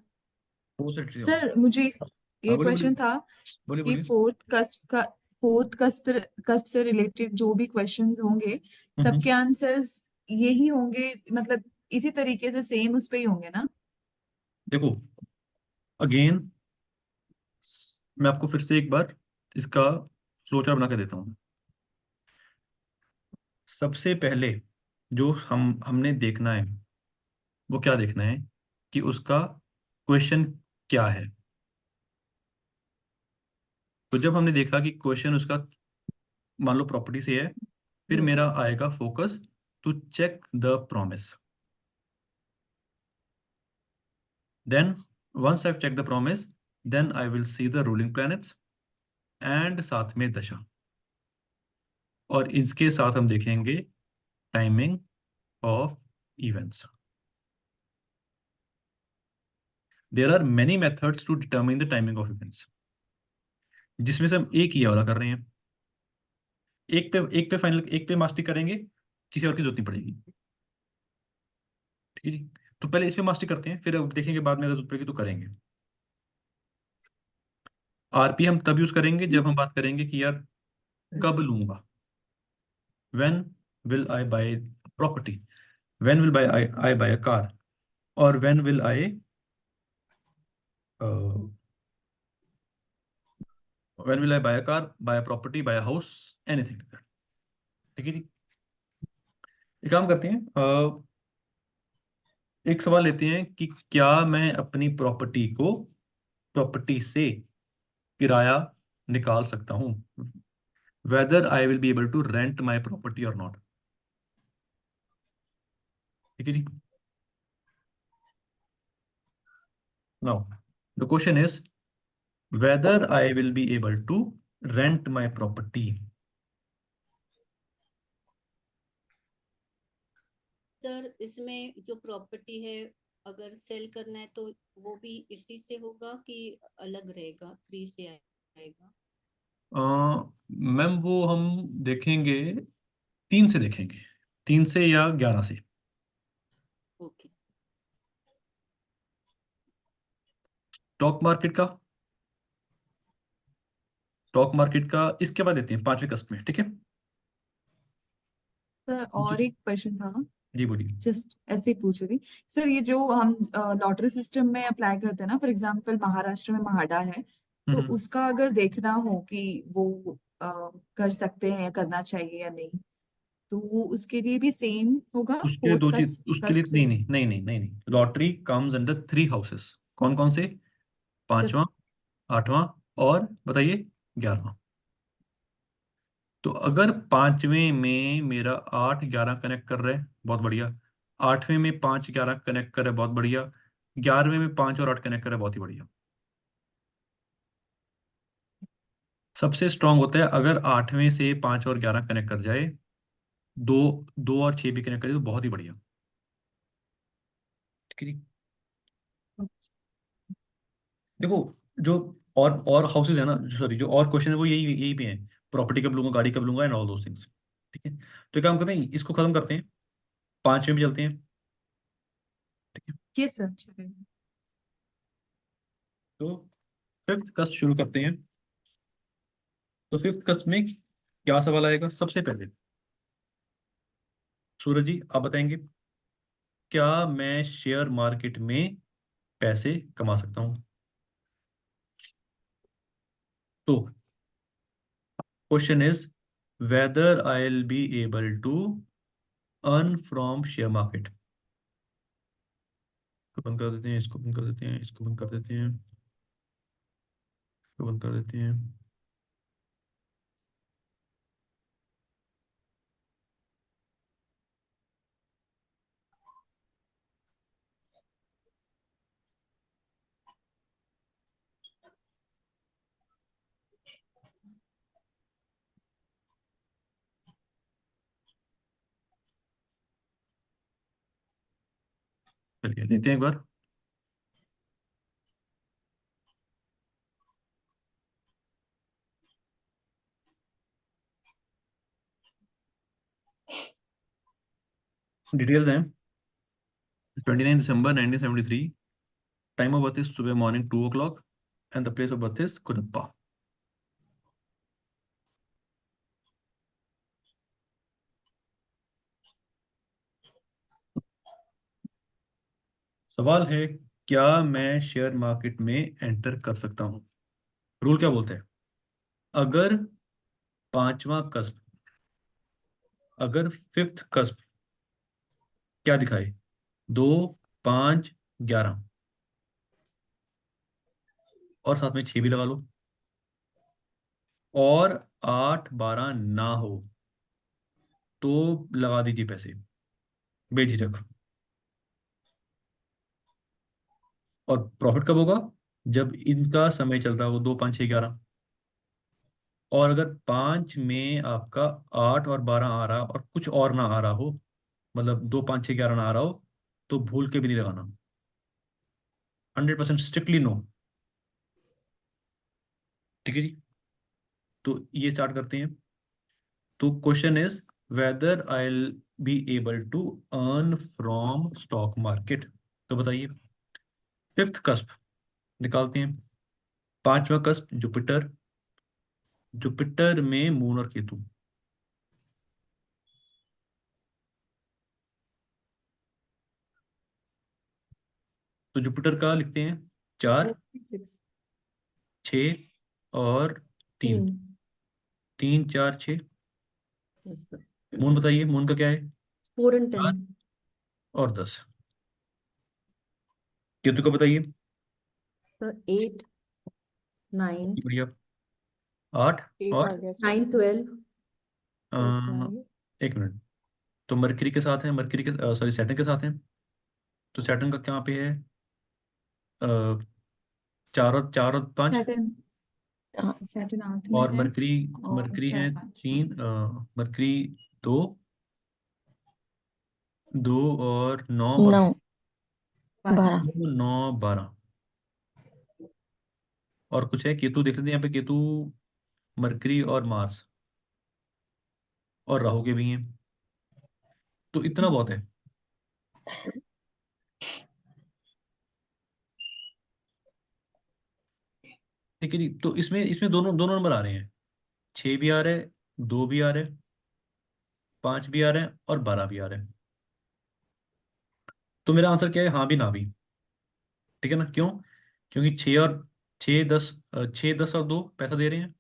वो से ट्री होगा। सर मुझे हाँ, ये बोलिए क्वेश्चन बोलिए था बोलिए कि बोलिए। फोर्थ कस्प से रिलेटेड जो भी क्वेश्चंस होंगे हम्म, सबके आंसर्स यही होंगे, मतलब इसी तरीके से सेम उस पे ही होंगे ना? देखो अगेन, मैं आपको फिर से एक बार इसका फ्लोचार्ट बना के देता हूँ। सबसे पहले जो हमने देखना है, वो क्या देखना है कि उसका क्वेश्चन क्या है। तो जब हमने देखा कि क्वेश्चन उसका मान लो प्रॉपर्टी से है, फिर मेरा आएगा focus to check the promise. Then once I check the promise, then I will see the ruling planets and साथ में दशा, और इसके साथ हम देखेंगे timing of events. There are many methods to determine the timing of events, जिसमें से हम एक ही वाला कर रहे हैं। एक पे फाइनल, एक पे मास्टरी करेंगे, किसी और की जरूरत नहीं पड़ेगी। ठीक है जी, तो पहले इस पे मास्टरी करते हैं, फिर अब देखेंगे बाद में अगर जरूरत पड़ेगी तो करेंगे। आरपी हम तब यूज करेंगे जब हम बात करेंगे कि यार कब लूंगा, when will I buy property, when will buy I buy a car, और when will I when will I buy a car, buy a property, buy a house, anything. ठीक है जी, एक काम करते हैं, एक सवाल लेते हैं कि क्या मैं अपनी प्रॉपर्टी से किराया निकाल सकता हूँ, whether I will be able to rent my property और नॉट। ठीक है जी, now the question is whether I will be able to rent my property. Sir इसमें जो प्रॉपर्टी है, अगर सेल करना है तो वो भी इसी से होगा कि अलग रहेगा, 3 से आएगा? मैम वो हम देखेंगे, 3 से देखेंगे, 3 से या 11 से। ओके। स्टॉक मार्केट का इसके बाद देते हैं 5वें कस्प में। ठीक है सर और एक क्वेश्चन था, जी, बोलिए। जस्ट ऐसे ही पूछ रही थी सर। ये जो हम लॉटरी सिस्टम में अप्लाई करते हैं ना, फॉर एग्जांपल महाराष्ट्र में महाडा है, तो हम्म, उसका अगर देखना हो कि वो कर सकते हैं या करना चाहिए या नहीं, तो वो उसके लिए भी सेम होगा उसके लिए फोर्थ दो चीज, उसके लिए कस्प नहीं से? नहीं नहीं नहीं नहीं नहीं, लॉटरी कम्स अंडर 3 हाउसेस। कौन कौन से? 5वां, 8वां और बताइए 11। तो अगर पांचवें में मेरा 8 11 कनेक्ट कर रहे हैं, बहुत बढ़िया। आठवें में 5 11 कनेक्ट कर रहे हैं, बहुत बढ़िया। 11वें में 5 और 8 कनेक्ट कर रहे हैं, बहुत ही बढ़िया। सबसे स्ट्रांग होता है अगर आठवें से 5 और 11 कनेक्ट कर जाए, दो 2 और 6 भी कनेक्ट कर जाए, तो बहुत ही बढ़िया। ठीक है जी। देखो, जो और हाउसेज है ना, सॉरी, जो और क्वेश्चन है वो यही यही पे हैं। प्रॉपर्टी कब लूंगा, गाड़ी कब लूंगा, एंड ऑल दोस थिंग्स। ठीक है, तो एक काम करते हैं, इसको खत्म करते हैं, पांचवें भी चलते हैं। ठीक है, यस सर, चलेगा। तो फिफ्थ कस्ट शुरू करते हैं। तो फिफ्थ कस्ट में क्या सवाल आएगा सबसे पहले? सूरज जी आप बताएंगे, क्या मैं शेयर मार्केट में पैसे कमा सकता हूँ? तो question is whether I will be able to earn from share market. इसको बंद कर देते हैं, इसको बंद कर देते हैं, इसको बंद कर देते हैं, इसको बंद कर देते हैं। चलिए लेते हैं एक बार। डिटेल्स हैं, 29 दिसंबर 1973, टाइम ऑफ बर्थ इज सुबह morning 2 o'clock, and the place of birth is Cuddapah. सवाल है, क्या मैं शेयर मार्केट में एंटर कर सकता हूँ? रूल क्या बोलते हैं? अगर पांचवा कस्प, अगर फिफ्थ कस्प क्या दिखाए, 2 5 11, और साथ में 6 भी लगा लो, और 8 12 ना हो, तो लगा दीजिए पैसे बेझिझक। और प्रॉफिट कब होगा? जब इनका समय चल रहा हो 2 5 6 11। और अगर 5 में आपका 8 और 12 आ रहा और कुछ और ना आ रहा हो, मतलब 2 5 6 11 ना आ रहा हो, तो भूल के भी नहीं लगाना। 100% स्ट्रिक्टली नो। ठीक है जी, तो ये स्टार्ट करते हैं। तो question is whether I will be able to earn from stock market. तो बताइए, फिफ्थ कस्प निकालते हैं। पांचवा कस्प जुपिटर, जुपिटर में मून और केतु। तो जुपिटर का लिखते हैं 4 6 6 और 3। 3। 3 4 6। Yes, sir. मून बताइए, मून का क्या है? 4 and 10. 4 और 10। केतु का बताइए। So 8, 9, बढ़िया, 8 8 आ और गया सर। 9, 12. 9 एक मिनट। तो मरकरी के साथ है, मरकरी के सॉरी सैटर्न के साथ है। तो सैटर्न का क्या पे है? 4 और 5। सैटर्न, हाँ, सैटर्न 8 में और है, मरकरी, और मरकरी है 4 5। 3, मरकरी 2, 2 और 9 और 9 12। 12 2 9 12। और कुछ है, केतु देख लेते हैं यहाँ पे, केतु मरकरी और मार्स और राहु के भी हैं। तो इतना बहुत है। ठीक है जी, तो इसमें इसमें दोनों दोनों नंबर आ रहे हैं। 6 भी आ रहे हैं, 2 भी आ रहे हैं, 5 भी आ रहे हैं, और 12 भी आ रहे हैं। तो मेरा आंसर क्या है? हाँ भी ना भी। ठीक है ना, क्यों? क्योंकि 6 10 पैसा दे रहे हैं,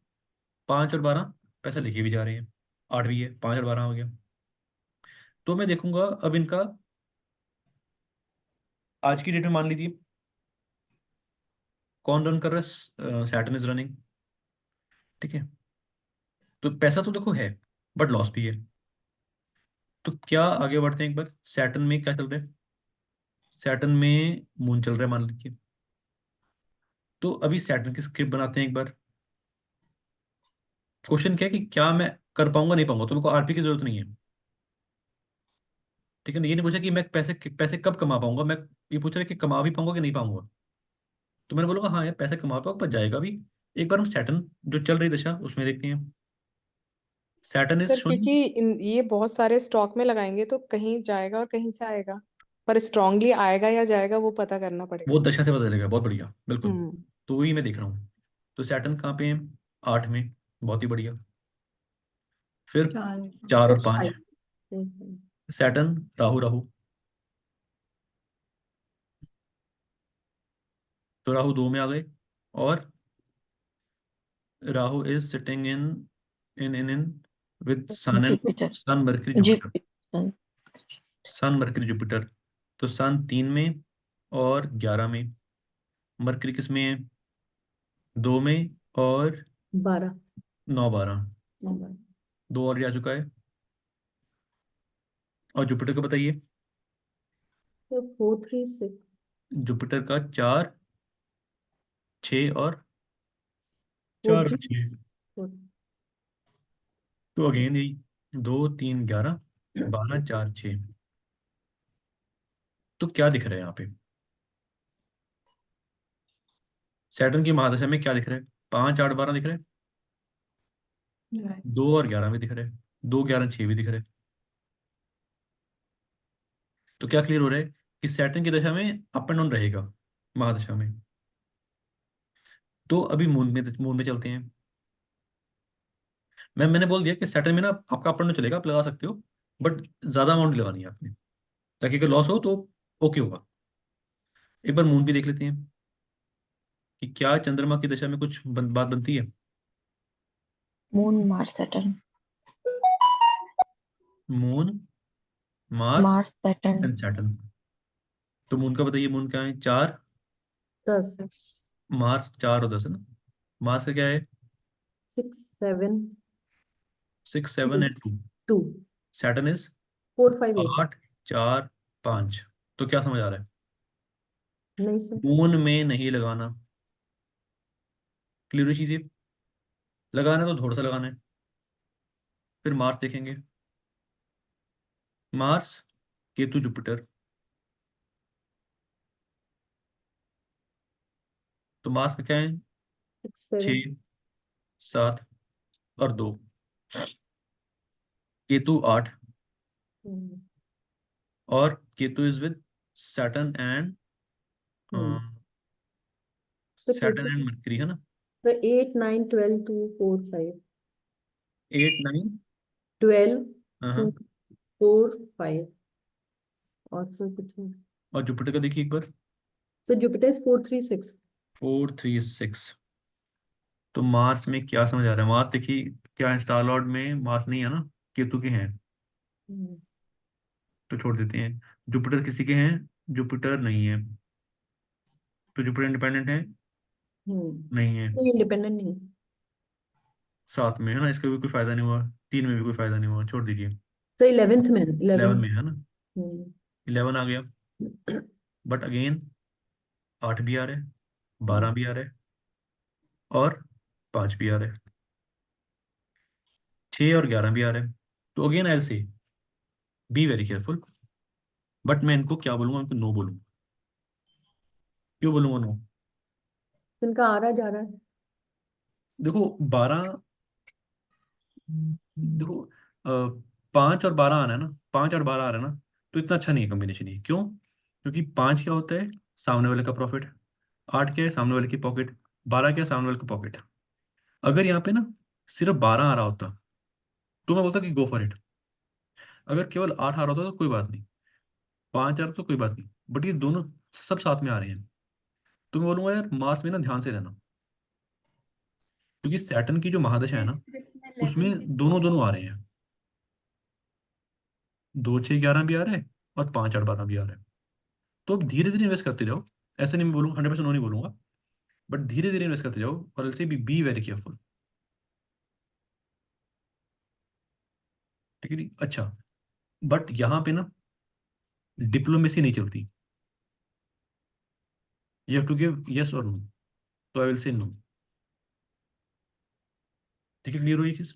5 और 12 पैसा लेके भी जा रहे हैं, 8 भी है, 5 और 12 हो गया। तो मैं देखूंगा अब इनका, आज की डेट में मान लीजिए कौन रन कर रहा है? Saturn is running. ठीक है, तो पैसा तो देखो है बट लॉस भी है। तो क्या आगे बढ़ते हैं एक बार, सैटर्न में क्या चल रहा है, सैटर्न में मून चल रहा है मान लीजिए। तो अभी सैटर्न की स्क्रिप्ट बनाते हैं एक बार। क्वेश्चन क्या है कि क्या मैं कर पाऊंगा नहीं पाऊंगा, तो मेरे को आरपी की जरूरत नहीं है। ठीक है ना, ये नहीं पूछा कि मैं पैसे पैसे कब कमा पाऊंगा, मैं ये पूछ रहा है कि कमा भी पाऊंगा कि नहीं पाऊंगा। तो मैंने बोलूंगा हाँ यार पैसे कमा पाऊंगा पर जाएगा भी। एक बार हम सैटर्न जो चल रही दशा उसमें देखते हैं। सैटर्न इज सर शोइंग, क्योंकि ये बहुत सारे स्टॉक में लगाएंगे तो कहीं जाएगा और कहीं से आएगा, पर स्ट्रांगली आएगा या जाएगा वो पता करना वो पड़ेगा। दशा से पता चलेगा, बहुत बढ़िया बिल्कुल। हम्म। तो वही मैं देख रहा हूँ। तो सैटर्न कहाँ पे है, 8 में, बहुत ही बढ़िया। फिर 4 और 5, 5. Mhm. सैटर्न राहु राहु, तो राहु 2 में आ गए। और Rahu is sitting in with sun and Jupiter. Sun Mercury Jupiter, Jupiter. Sun Mercury Jupiter. तो सन 3 में और 11 में, मरकरी किस में है, 2 में और 12. 9 12, Number. 2 और आ चुका है। और जुपिटर का बताइए, So 4, 3, 6. जुपिटर का 4 6 और 4, 4 और 3, 6, 4. तो अगेन यही 2 3 11 12 4 6। तो क्या दिख रहा है यहाँ पे, सैटर्न की महादशा में क्या दिख रहा है, 5 8 12 दिख रहा है, 2 और 11 भी दिख रहा है, 2 11 6 भी दिख रहा है। तो क्या क्लियर हो रहा है कि सैटर्न की दशा में अप एंड डाउन रहेगा महादशा में। तो अभी मून में चलते हैं। मैंने बोल दिया कि सैटर्न में ना आपका अप एंड डाउन चलेगा, आप लगा सकते हो, बट ज्यादा अमाउंट लगानी है आपने, ताकि अगर लॉस हो तो ओके होगा। एक बार मून भी देख लेते हैं कि क्या चंद्रमा की दशा में कुछ बात बनती है। Moon, Mars, Saturn. Moon, Mars Mars, Saturn. And Saturn. तो मून का बताइए, मून क्या है, 4, 10. मार्स 4 और 10 है ना। मार्स का क्या है, 6, 7, 6 7 एंड 2। 2. Saturn is 4, 5, 8. 8 4 5। तो क्या समझ आ रहा है, नहीं सर. मून में नहीं लगाना, क्लियर चीज है। लगाना है तो थोड़ा सा लगाना है। फिर मार्स देखेंगे, मार्स केतु जुपिटर। तो मार्स का क्या है, 6, 7. 6 7 और 2। केतु 8, Hmm. और Ketu is with Saturn and Hmm. So Saturn and total, mercury है ना। so 8, 9, 12, 2, 4, 5. 8 9, 12, हाँ। 2, 4, 5. और सर कुछ नहीं. और जुपिटर का देखिए एक बार, So Jupiter is 4, 3, 6. 4 3 6। तो मार्स में क्या समझ आ रहा है, मार्स देखिए क्या स्टार लॉर्ड में मार्स नहीं है ना, केतु के हैं, Hmm. तो छोड़ देते हैं। जुपिटर किसी के हैं, जुपिटर नहीं है। तो जुपिटर इंडिपेंडेंट है, Hmm. नहीं है। नहीं इंडिपेंडेंट नहीं. 7 में है ना, इसका भी कोई फायदा नहीं हुआ, 3 में भी कोई फायदा नहीं हुआ, छोड़ दीजिए। तो 11th में 11 11. में है ना, 11 आ गया। बट अगेन 8 भी आ रहा है, 12 भी आ रहा है, और 5 भी आ रहा है, 6 और 11 भी आ रहा है। तो अगेन आई से बी वेरी केयरफुल। बट मैं इनको क्या बोलूंगा, इनको नो बोलूंगा। क्यों बोलूंगा नो, इनका आ रहा जा रहा है. देखो 12, देखो 5 और 12 आ रहा है ना, 5 और 12 आ रहा है ना, तो इतना अच्छा नहीं है कॉम्बिनेशन ये। क्यों, क्योंकि 5 क्या होता है, सामने वाले का प्रॉफिट। 8 क्या है, सामने वाले की पॉकेट। 12 क्या है, सामने वाले की पॉकेट। अगर यहाँ पे ना सिर्फ 12 आ रहा होता तो मैं बोलता कि गो फॉर इट। अगर केवल 8 आ रहा होता तो कोई बात नहीं, 5 आ रहा तो कोई बात नहीं, बट ये दोनों सब साथ में आ रहे हैं। तो मैं बोलूंगा यार मार्स में ना ध्यान से रहना, क्योंकि सैटर्न की जो महादशा है ना स्क्रिप्ट में उसमें 11 किस दोनों दोनों आ रहे हैं, 2 6 11 भी आ रहे हैं और 5 8 12 भी आ रहे हैं। तो अब धीरे धीरे इन्वेस्ट करते जाओ। ऐसे नहीं मैं बोलूँगा 100% नो नहीं बोलूंगा, बट धीरे धीरे इन्वेस्ट करते जाओ, और ऐसे बी वेरी केयरफुल। ठीक है जी। अच्छा, बट यहाँ पे ना डिप्लोमेसी नहीं चलती, you have to give yes और नो, तो आई विल से नो। ठीक है, क्लियर हुई ये चीज?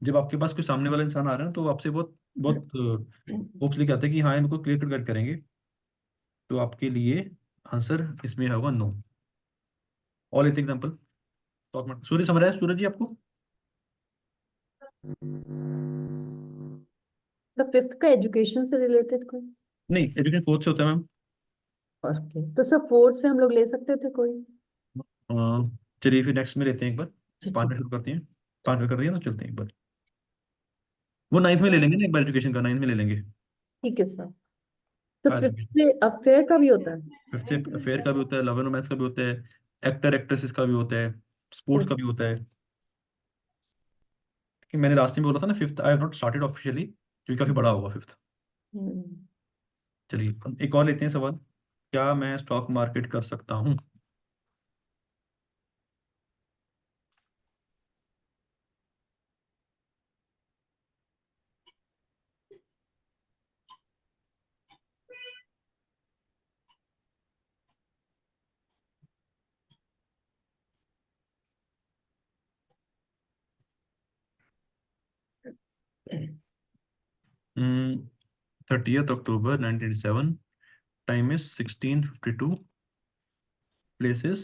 जब आपके पास कोई सामने वाला इंसान आ रहा है ना, तो वो आपसे बहुत बहुत होप्स लेके आता है कि हाँ इनको क्लियर कट गाइड करेंगे, तो आपके लिए आंसर इसमें होगा नो। और लेते एग्जाम्पल, सूर्य समझ रहा है सूरज जी आपको? तो फिफ्थ का एजुकेशन से रिलेटेड कोई? नहीं, एजुकेशन फोर्थ से होता है मैम। ओके, तो सर फोर्थ से हम लोग ले सकते थे कोई? चलिए फिर नेक्स्ट में लेते हैं एक बार, ठीक 5 में ठीक। शुरू करते हैं। 5 में कर दिया ना, चलते हैं एक बार। वो 9th में ले लेंगे ना एक बार, एजुकेशन का 9th में ले लेंगे। ठीक है सर। तो हाँ, फिफ्थ एजुकेशन से अफेयर का भी होता है? फिफ्थ से अफेयर का भी होता है, लव एंड रोमांस का भी होता है, एक्टर एक्ट्रेसेस का भी होता है, स्पोर्ट्स का भी होता है। कि मैंने लास्ट में बोला था ना fifth, I have not started officially, क्योंकि काफी बड़ा होगा फिफ्थ। हम्म। चलिए अब एक और लेते हैं सवाल, क्या मैं स्टॉक मार्केट कर सकता हूँ? हम्म 30th October 1987, time is 16:52, places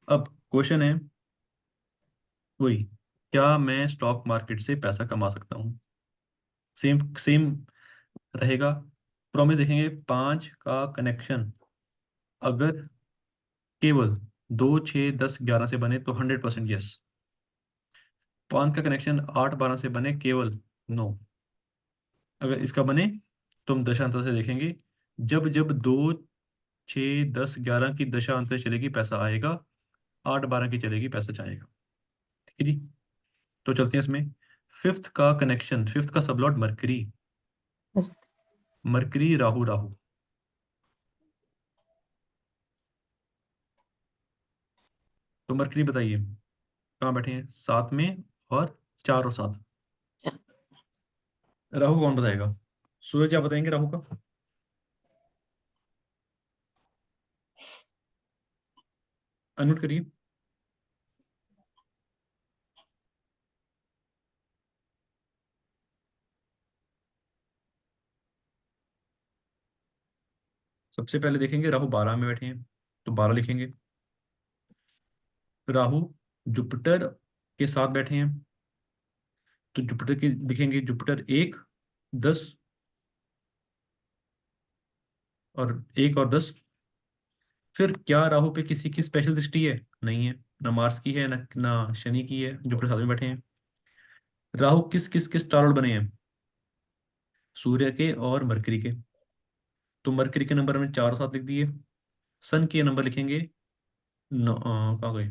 अब क्वेश्चन है वही, क्या मैं स्टॉक मार्केट से पैसा कमा सकता हूँ? सेम सेम रहेगा। प्रॉमिस देखेंगे, 5 का कनेक्शन अगर केवल 2, 6, 10, 11 से बने तो 100% यस। 5 का कनेक्शन 8, 12 से बने केवल नो। अगर इसका बने तो हम दशांतर से देखेंगे, जब जब 2, 6, 10, 11 की दशांतर चलेगी पैसा आएगा, 8, 12 की चलेगी पैसा जाएगा। ठीक है जी, तो चलते हैं इसमें। फिफ्थ का कनेक्शन, फिफ्थ का सबलॉट मरकरी, मरकरी राहु राहु। तो मरकरी बताइए कहाँ बैठे हैं, 7 में, और 4 और 7। राहु कौन बताएगा? सूरज आप बताएंगे राहु का? अनम्यूट करिए। सबसे पहले देखेंगे राहु 12 में बैठे हैं, तो 12 लिखेंगे। राहु जुपिटर के साथ बैठे हैं, तो जुपिटर की दिखेंगे, जुपिटर 1, 10, और 1 और 10। फिर क्या राहु पे किसी की स्पेशल दृष्टि है? नहीं है, ना मार्स की है, ना शनि की है, जुपिटर साथ में बैठे हैं। राहु किस किस किस स्टार बने हैं? सूर्य के और मरकरी के। तो मरकरी के नंबर हमने 4 और 7 लिख दिए। सन के नंबर लिखेंगे, कहाँ गए,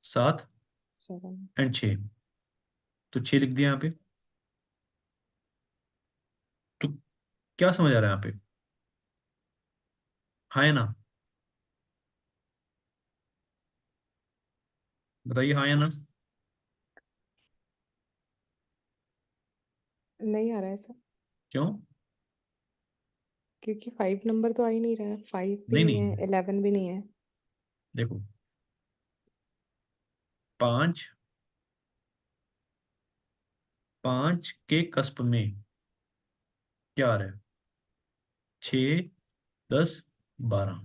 7 7। एंड 6, तो 6 लिख दिया यहाँ पे। तो क्या समझ आ रहा है यहाँ पे? हाँ या ना? बताइए हाँ या ना। नहीं आ रहा है सर, क्यों? क्योंकि 5 नंबर तो आ ही नहीं रहा है, 5 भी नहीं नहीं नहीं, है, 11 भी नहीं है। देखो, 5, 5 के कस्प में क्या आ रहा है? 6, 10, 12।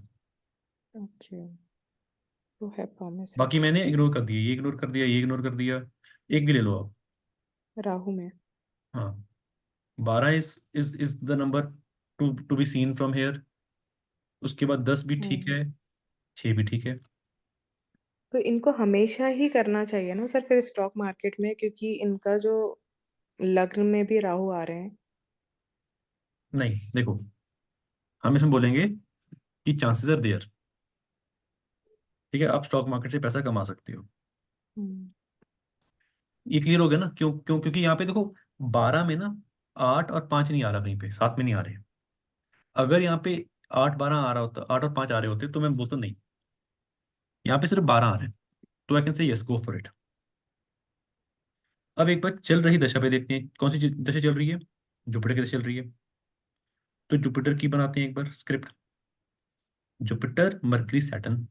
ओके, तो है प्रॉमिस है। बाकी मैंने इग्नोर कर दिया, ये इग्नोर कर दिया, ये इग्नोर कर दिया, एक भी ले लो आप। राहु में। हाँ, 12 is the number to be seen from here. उसके बाद 10 भी ठीक है, 6 भी ठीक है। तो इनको हमेशा ही करना चाहिए ना सर फिर स्टॉक मार्केट में, क्योंकि इनका जो लग्न में भी राहु आ रहे हैं। नहीं देखो, हम इसमें बोलेंगे कि चांसेस आर देयर। ठीक है, आप स्टॉक मार्केट से पैसा कमा सकते हो। हम्म, ये क्लियर हो गया ना? क्यों क्यों? क्योंकि यहाँ पे देखो 12 में ना 8 और 5 नहीं आ रहा, कहीं पे साथ में नहीं आ रहे। अगर यहाँ पे 8 12 आ रहा होता, 8 और 5 आ रहे होते तो मैं बोलता नहीं, यहाँ पे सिर्फ 12 आ रहे हैं, तो I can say yes, go for it. अब एक बार चल रही दशा पे देखते हैं, कौन सी दशा चल रही है? जुपिटर की दशा चल रही है। तो जुपिटर की बनाते हैं एक बार स्क्रिप्ट। Jupiter mercury Saturn.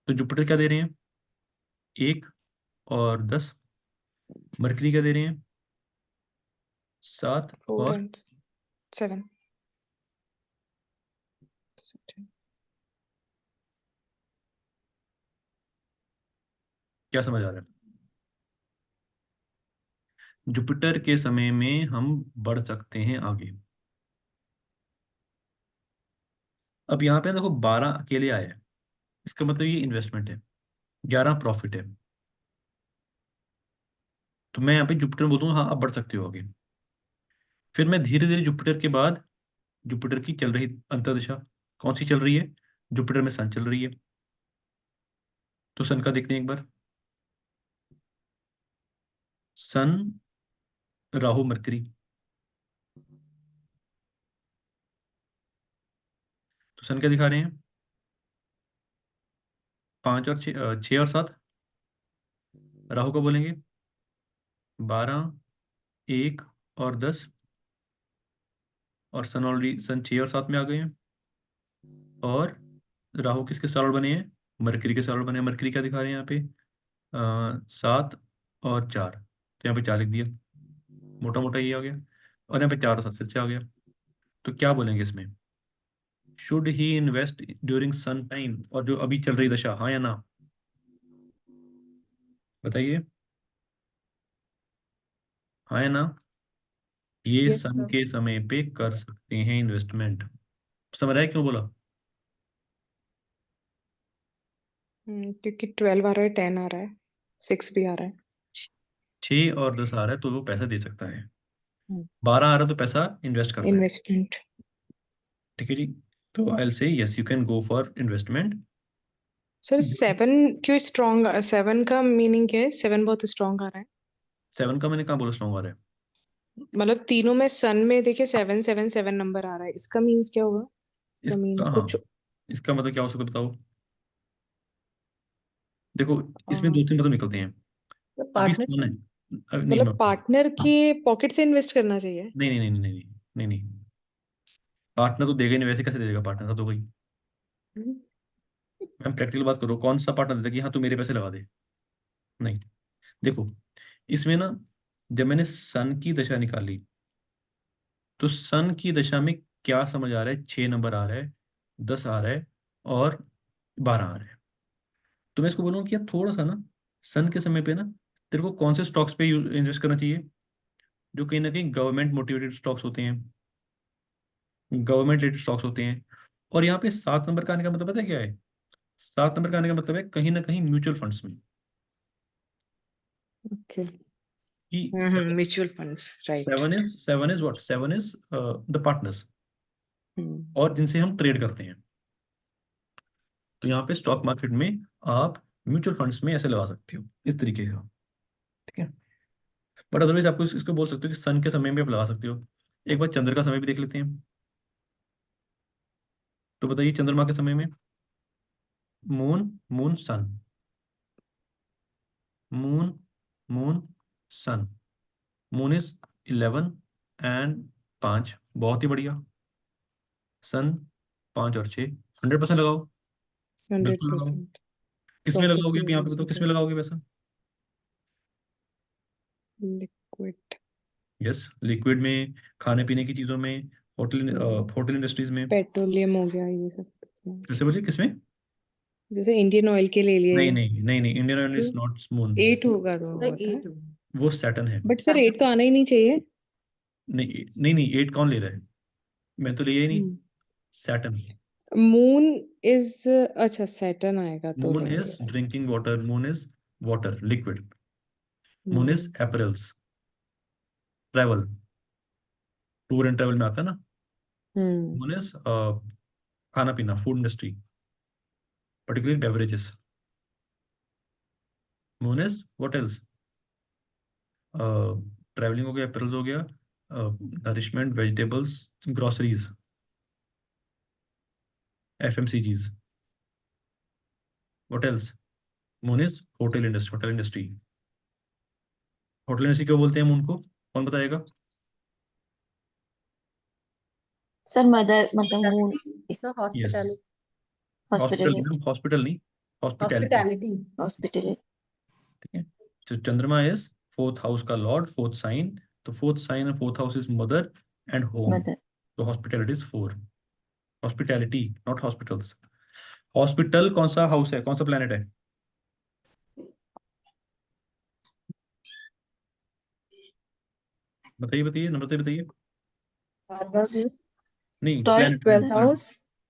तो जुपिटर क्या दे रहे हैं? 1 और 10। मरकरी क्या दे रहे हैं? 7 4 और and 7. क्या समझ आ रहा है? जुपिटर के समय में हम बढ़ सकते हैं आगे। अब यहाँ पे देखो 12 अकेले आए हैं, इसका मतलब ये इन्वेस्टमेंट है, 11 प्रॉफिट है। तो मैं यहाँ पे जुपिटर में बोलूँगा हाँ, अब बढ़ सकते हो आगे। फिर मैं धीरे धीरे जुपिटर के बाद जुपिटर की चल रही अंतर्दशा कौन सी चल रही है? जुपिटर में सन चल रही है। तो सन का देखते हैं एक बार। सन राहु मरकरी। तो सन क्या दिखा रहे हैं? 5 और 6 और 7। राहु को बोलेंगे 12 1 और 10। और सन ऑलरेडी, सन 6 और 7 में आ गए हैं। और राहु किसके साल बने हैं? मरकरी के साल बने हैं। मरकरी क्या दिखा रहे हैं यहाँ पे? 7 और 4। तो यहाँ पे 4 लिख दिया, मोटा मोटा ये आ गया। और यहाँ पे 4 और 7 फिर से आ गया। तो क्या बोलेंगे इसमें? Should he invest during sun time, और जो अभी चल रही दशा, हाँ या ना? बताइए, हाँ या ना? ये Yes, सन sir. के समय पे कर सकते हैं इन्वेस्टमेंट। समझ रहा है क्यों बोला? क्योंकि 12 आ रहा है, 10 आ रहा है, 6 भी आ रहा है. 6 और 10 आ रहा है तो वो पैसा दे सकता है। हम्म. 12 आ रहा है तो पैसा इन्वेस्ट करना है। इन्वेस्टमेंट. ठीक है जी। तो I will say yes, you can go for investment. Sir 7 क्यों स्ट्रॉन्ग? 7 का मीनिंग क्या है? 7 बहुत स्ट्रॉन्ग आ रहा है. 7 का मैंने कहाँ बोला स्ट्रॉन्ग आ रहा है? मतलब तीनों में सन में देखिए 7 7 7 नंबर आ रहा है, इसका मीन्स क्या होगा? इसका मीन इसका, कुछ हाँ, इसका मतलब क्या हो सकता है बताओ? देखो, इसमें 2 3 मतलब निकलते हैं। The अभी सन है, partnership. नहीं मतलब पार्टनर हाँ, के पॉकेट से इन्वेस्ट करना चाहिए. नहीं नहीं नहीं नहीं नहीं नहीं नहीं, पार्टनर तो देगा ही नहीं, वैसे कैसे दे देगा? पार्टनर तो भाई, मैम प्रैक्टिकल बात करो, कौन सा पार्टनर देता कि हाँ तू मेरे पैसे लगा दे? नहीं। देखो, इसमें ना, जब मैंने सन की दशा निकाली, तो सन की दशा में क्या समझ आ रहा है? 6 नंबर आ रहा है, 10 आ रहा है, और 12 आ रहा है। तो मैं इसको बोलूँगा कि यार थोड़ा सा ना, सन के समय पे ना, तेरे को कौन से स्टॉक्स पे इन्वेस्ट करना चाहिए? जो कहीं ना कहीं गवर्नमेंट मोटिवेटेड स्टॉक्स होते हैं, गवर्नमेंट रिलेटेड स्टॉक्स होते हैं। और यहाँ पे 7 नंबर का आने का मतलब पता है क्या है? 7 नंबर का आने का मतलब है कहीं ना कहीं म्यूचुअल फंड्स में। ओके. कि mutual funds, right. 7 is what? 7 is the partners, और जिनसे हम ट्रेड करते हैं। तो यहाँ पे स्टॉक मार्केट में आप म्यूचुअल फंड्स में ऐसे लगा सकते हो, इस तरीके का। ठीक है। बट अदरवाइज आपको इसको बोल सकते हो कि सन के समय में आप लगा सकते हो। एक बार चंद्र का समय भी देख लेते हैं। तो बताइए, चंद्रमा के समय में moon, moon sun, moon, moon sun. Moon is 11 and 5, बहुत ही बढ़िया। सन 5 और 6, 100% लगाओ, बिल्कुल लगाओ। 100% किसमें प्रॉफिट लगाओगे? भी आप हो यहाँ पे बताओ, किसमें जाएगा. लगाओगे पैसा? लिक्विड. यस, लिक्विड में, खाने पीने की चीज़ों में, होटल, होटल इंडस्ट्रीज में। पेट्रोलियम हो गया, ये सब. कैसे बोलिए, किसमें? जैसे इंडियन ऑयल के ले लिए. नहीं नहीं नहीं नहीं, इंडियन ऑयल इज क्यों? नॉट मून, 8 होगा तो Like होता है. 8. वो सैटर्न है। बट फिर 8 तो आना ही नहीं चाहिए. नहीं नहीं नहीं, 8 कौन ले रहा है? मैं तो लिया ही नहीं। सैटर्न। मून इज, अच्छा सैटर्न आएगा तो मून लेंगे. Is drinking water, moon is water, liquid. Moon is apparels, travel, tour and travel में आता है ना। मून इज खाना पीना, food industry, particularly beverages. Moon is what else? Travelling हो गया, अपीयरेंस हो गया, nourishment, vegetables, groceries, FMCGs. What else? Moon is hotel industry, hotel industry. Hotel industry क्यों बोलते हैं मून को? कौन बताएगा? सर मदर मतलब moon So yes, hospitality. Hospital hospital नहीं, हॉस्पिटल नहीं, हॉस्पिटैलिटी। Hospitality. हॉस्पिटल ठीक है, तो चंद्रमा इज फोर्थ हाउस का लॉर्ड, फोर्थ साइन, तो फोर्थ साइन और fourth house is mother and home, mother तो hospitality is 4। Hospitality not hospitals. Hospital कौन सा हाउस है, कौन सा प्लेनेट है? बताइए बताइए, नंबर बताइए बताइए। नहीं, प्लेनेट, 12th हाउस।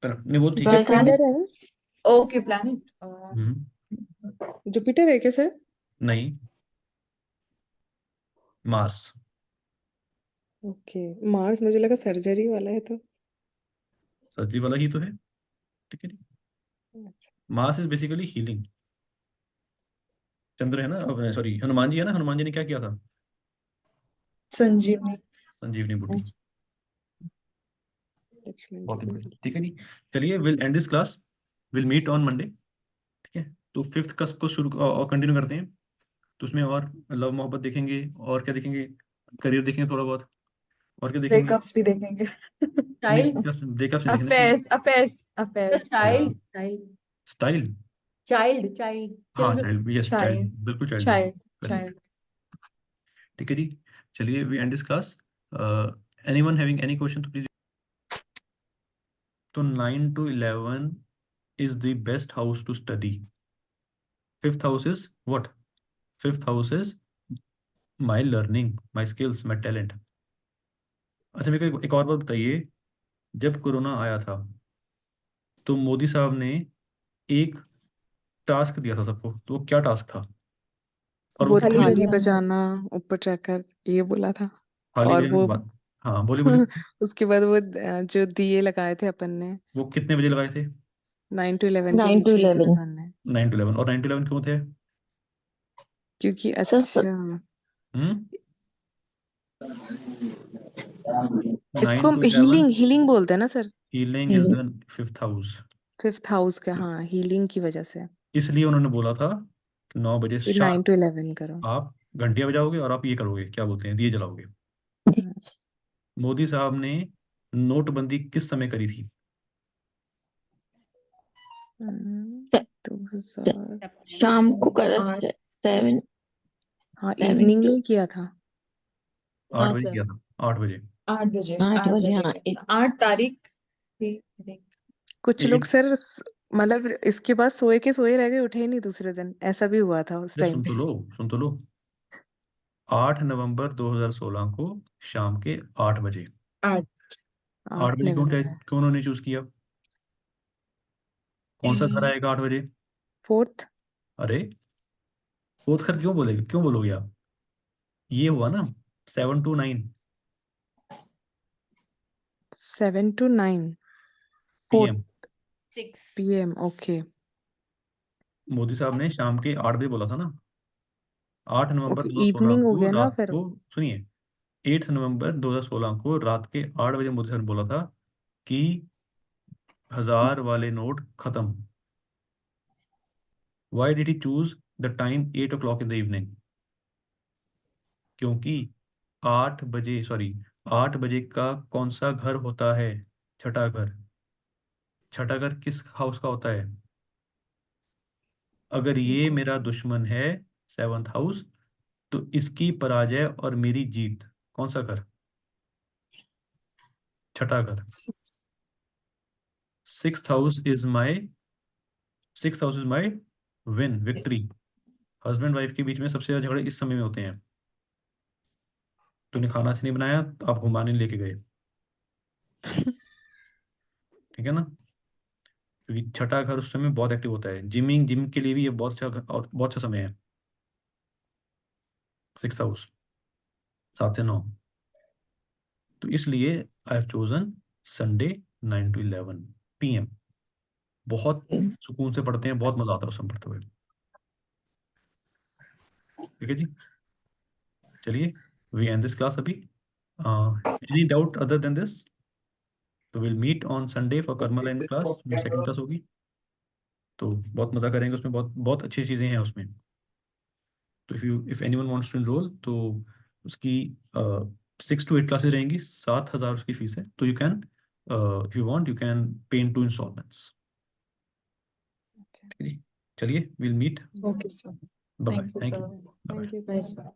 नहीं वो ठीक है। ट्वेल्थ हाउस जुपिटर है ना? Okay, planet. जुपिटर है क्या सर? नहीं, मार्स। ओके, मार्स मुझे लगा सर्जरी वाला है तो। सर्जरी वाला ही तो है, ठीक है। अच्छा। Mars is basically healing. चंद्र है ना, सॉरी हनुमान जी है ना, हनुमान जी ने क्या किया था? संजीवनी। संजीवनी बूटी। लक्ष्मण बहुत जी इंपॉर्टेंट, ठीक है जी। चलिए, we'll end this class, we'll meet on Monday, ठीक है। तो फिफ्थ कस को शुरू और कंटिन्यू करते हैं। तो उसमें और लव मोहब्बत देखेंगे, और क्या देखेंगे? करियर देखेंगे थोड़ा बहुत, और क्या देखेंगे? ब्रेकअप्स भी देखेंगे। Child. ब्रेकअप्स नहीं देखने। Affairs, affairs, The affairs. child. Child. Style, Child. Child. हाँ Children. Child, yes child, child, बिल्कुल चाइल्ड, चाइल्ड, करेक्ट। चाइल्ड। ठीक है जी, चलिए we end this class. Anyone having any question तो प्लीज। तो 9 to 11 is the best house to study. Fifth house is what? Fifth house is my learning, my skills, my talent. अच्छा, मेरे को एक और बात बताइए। जब कोरोना आया था तो मोदी साहब ने एक टास्क दिया था सबको, तो वो क्या टास्क था? और वो वो कितने थाली बजे? बजाना, ऊपर जाकर ये बोला था। थाली और बजाने वो की बात, हाँ बोलिए बोलिए। उसके बाद वो जो दिए लगाए थे अपन ने, वो कितने बजे लगाए थे? 9 to 11 के 9 बीच to में किया 11 था हमने। 9 to 11, और 9 to 11 क्यों थे? क्योंकि सर अच्छा, हम्म, इसको 9 हम to 11 हीलिंग बोलते हैं ना sir? Healing is the fifth house. Fifth house का, हाँ, हीलिंग की वजह से इसलिए उन्होंने बोला था कि 9 बजे कि 9 to 11 करो। आप घंटियां बजाओगे और आप ये करोगे, क्या बोलते हैं, दिए जलाओगे। मोदी साहब ने नोटबंदी किस समय करी थी? तो सर, शाम को कर आठ। 7 हाँ, 7 इवनिंग में to ही किया था। 8 हाँ बजे सर, किया था, 8 बजे। 8 बजे, 8 8 बजे। बजे हाँ किया था। 8 तारीख थी, I think। कुछ लोग एक सर मतलब इसके बाद सोए के सोए रह गए, उठे ही नहीं दूसरे दिन, ऐसा भी हुआ था उस टाइम सुन तो पे। लो, सुन तो लो। 8 नवंबर 2016 को शाम के 8 बजे। 8। 8 8 बजे नवंबर क्यों उन्होंने चूज किया? कौन सा घर आएगा 8 बजे? 4th। अरे, फोर्थ घर क्यों बोलेगे, क्यों बोलोगे आप? ये हुआ ना 7 to 9 7 to 9 4 PM। 6 PM, okay. Modi साहब ने शाम के 8 बजे बोला था ना। 8 नवंबर ओके, 2016 इवनिंग हो को गया ना रात फिर। को, सुनिए, 8 नवंबर 2016 को रात के 8 बजे मोदी साहब ने बोला था कि 1000 वाले नोट खत्म। Why did he choose the time 8 o'clock in the evening? क्योंकि 8 बजे का कौन सा घर होता है? छठा घर। छठा घर किस हाउस का होता है? अगर ये मेरा दुश्मन है, 7th हाउस, तो इसकी पराजय और मेरी जीत, कौन सा घर? छठा घर। Sixth house is my sixth house is my win, victory. Husband wife के बीच में सबसे ज्यादा झगड़े इस समय में होते हैं। तूने खाना अच्छा नहीं बनाया तो आप घुमाने लेके गए, ठीक है ना? क्योंकि छठा घर उस समय बहुत एक्टिव होता है, जिम के लिए भी ये बहुत अच्छा और बहुत अच्छा समय है। 6th हाउस 7 से 9। तो इसलिए I have chosen Sunday 9 to 11 PM। बहुत सुकून से पढ़ते हैं, बहुत मजा आता है उस समय पढ़ते हुए। ठीक है जी, चलिए वी एंड दिस क्लास अभी. Any doubt other than this? तो will meet on Sunday for karma line class, जो सेकंड क्लास होगी. तो बहुत मज़ा करेंगे उसमें, बहुत बहुत अच्छी चीज़ें हैं उसमें. तो if anyone wants to enrol, तो उसकी 6 to 8 क्लासेस रहेंगी, 7,000 उसकी फीस है. तो you can, if you want, you can pay in 2 installments. Okay. ठीक है जी, चलिए we'll meet. Okay, sir. Bye. Thank you, thank sir. You. Thank you. Bye, sir.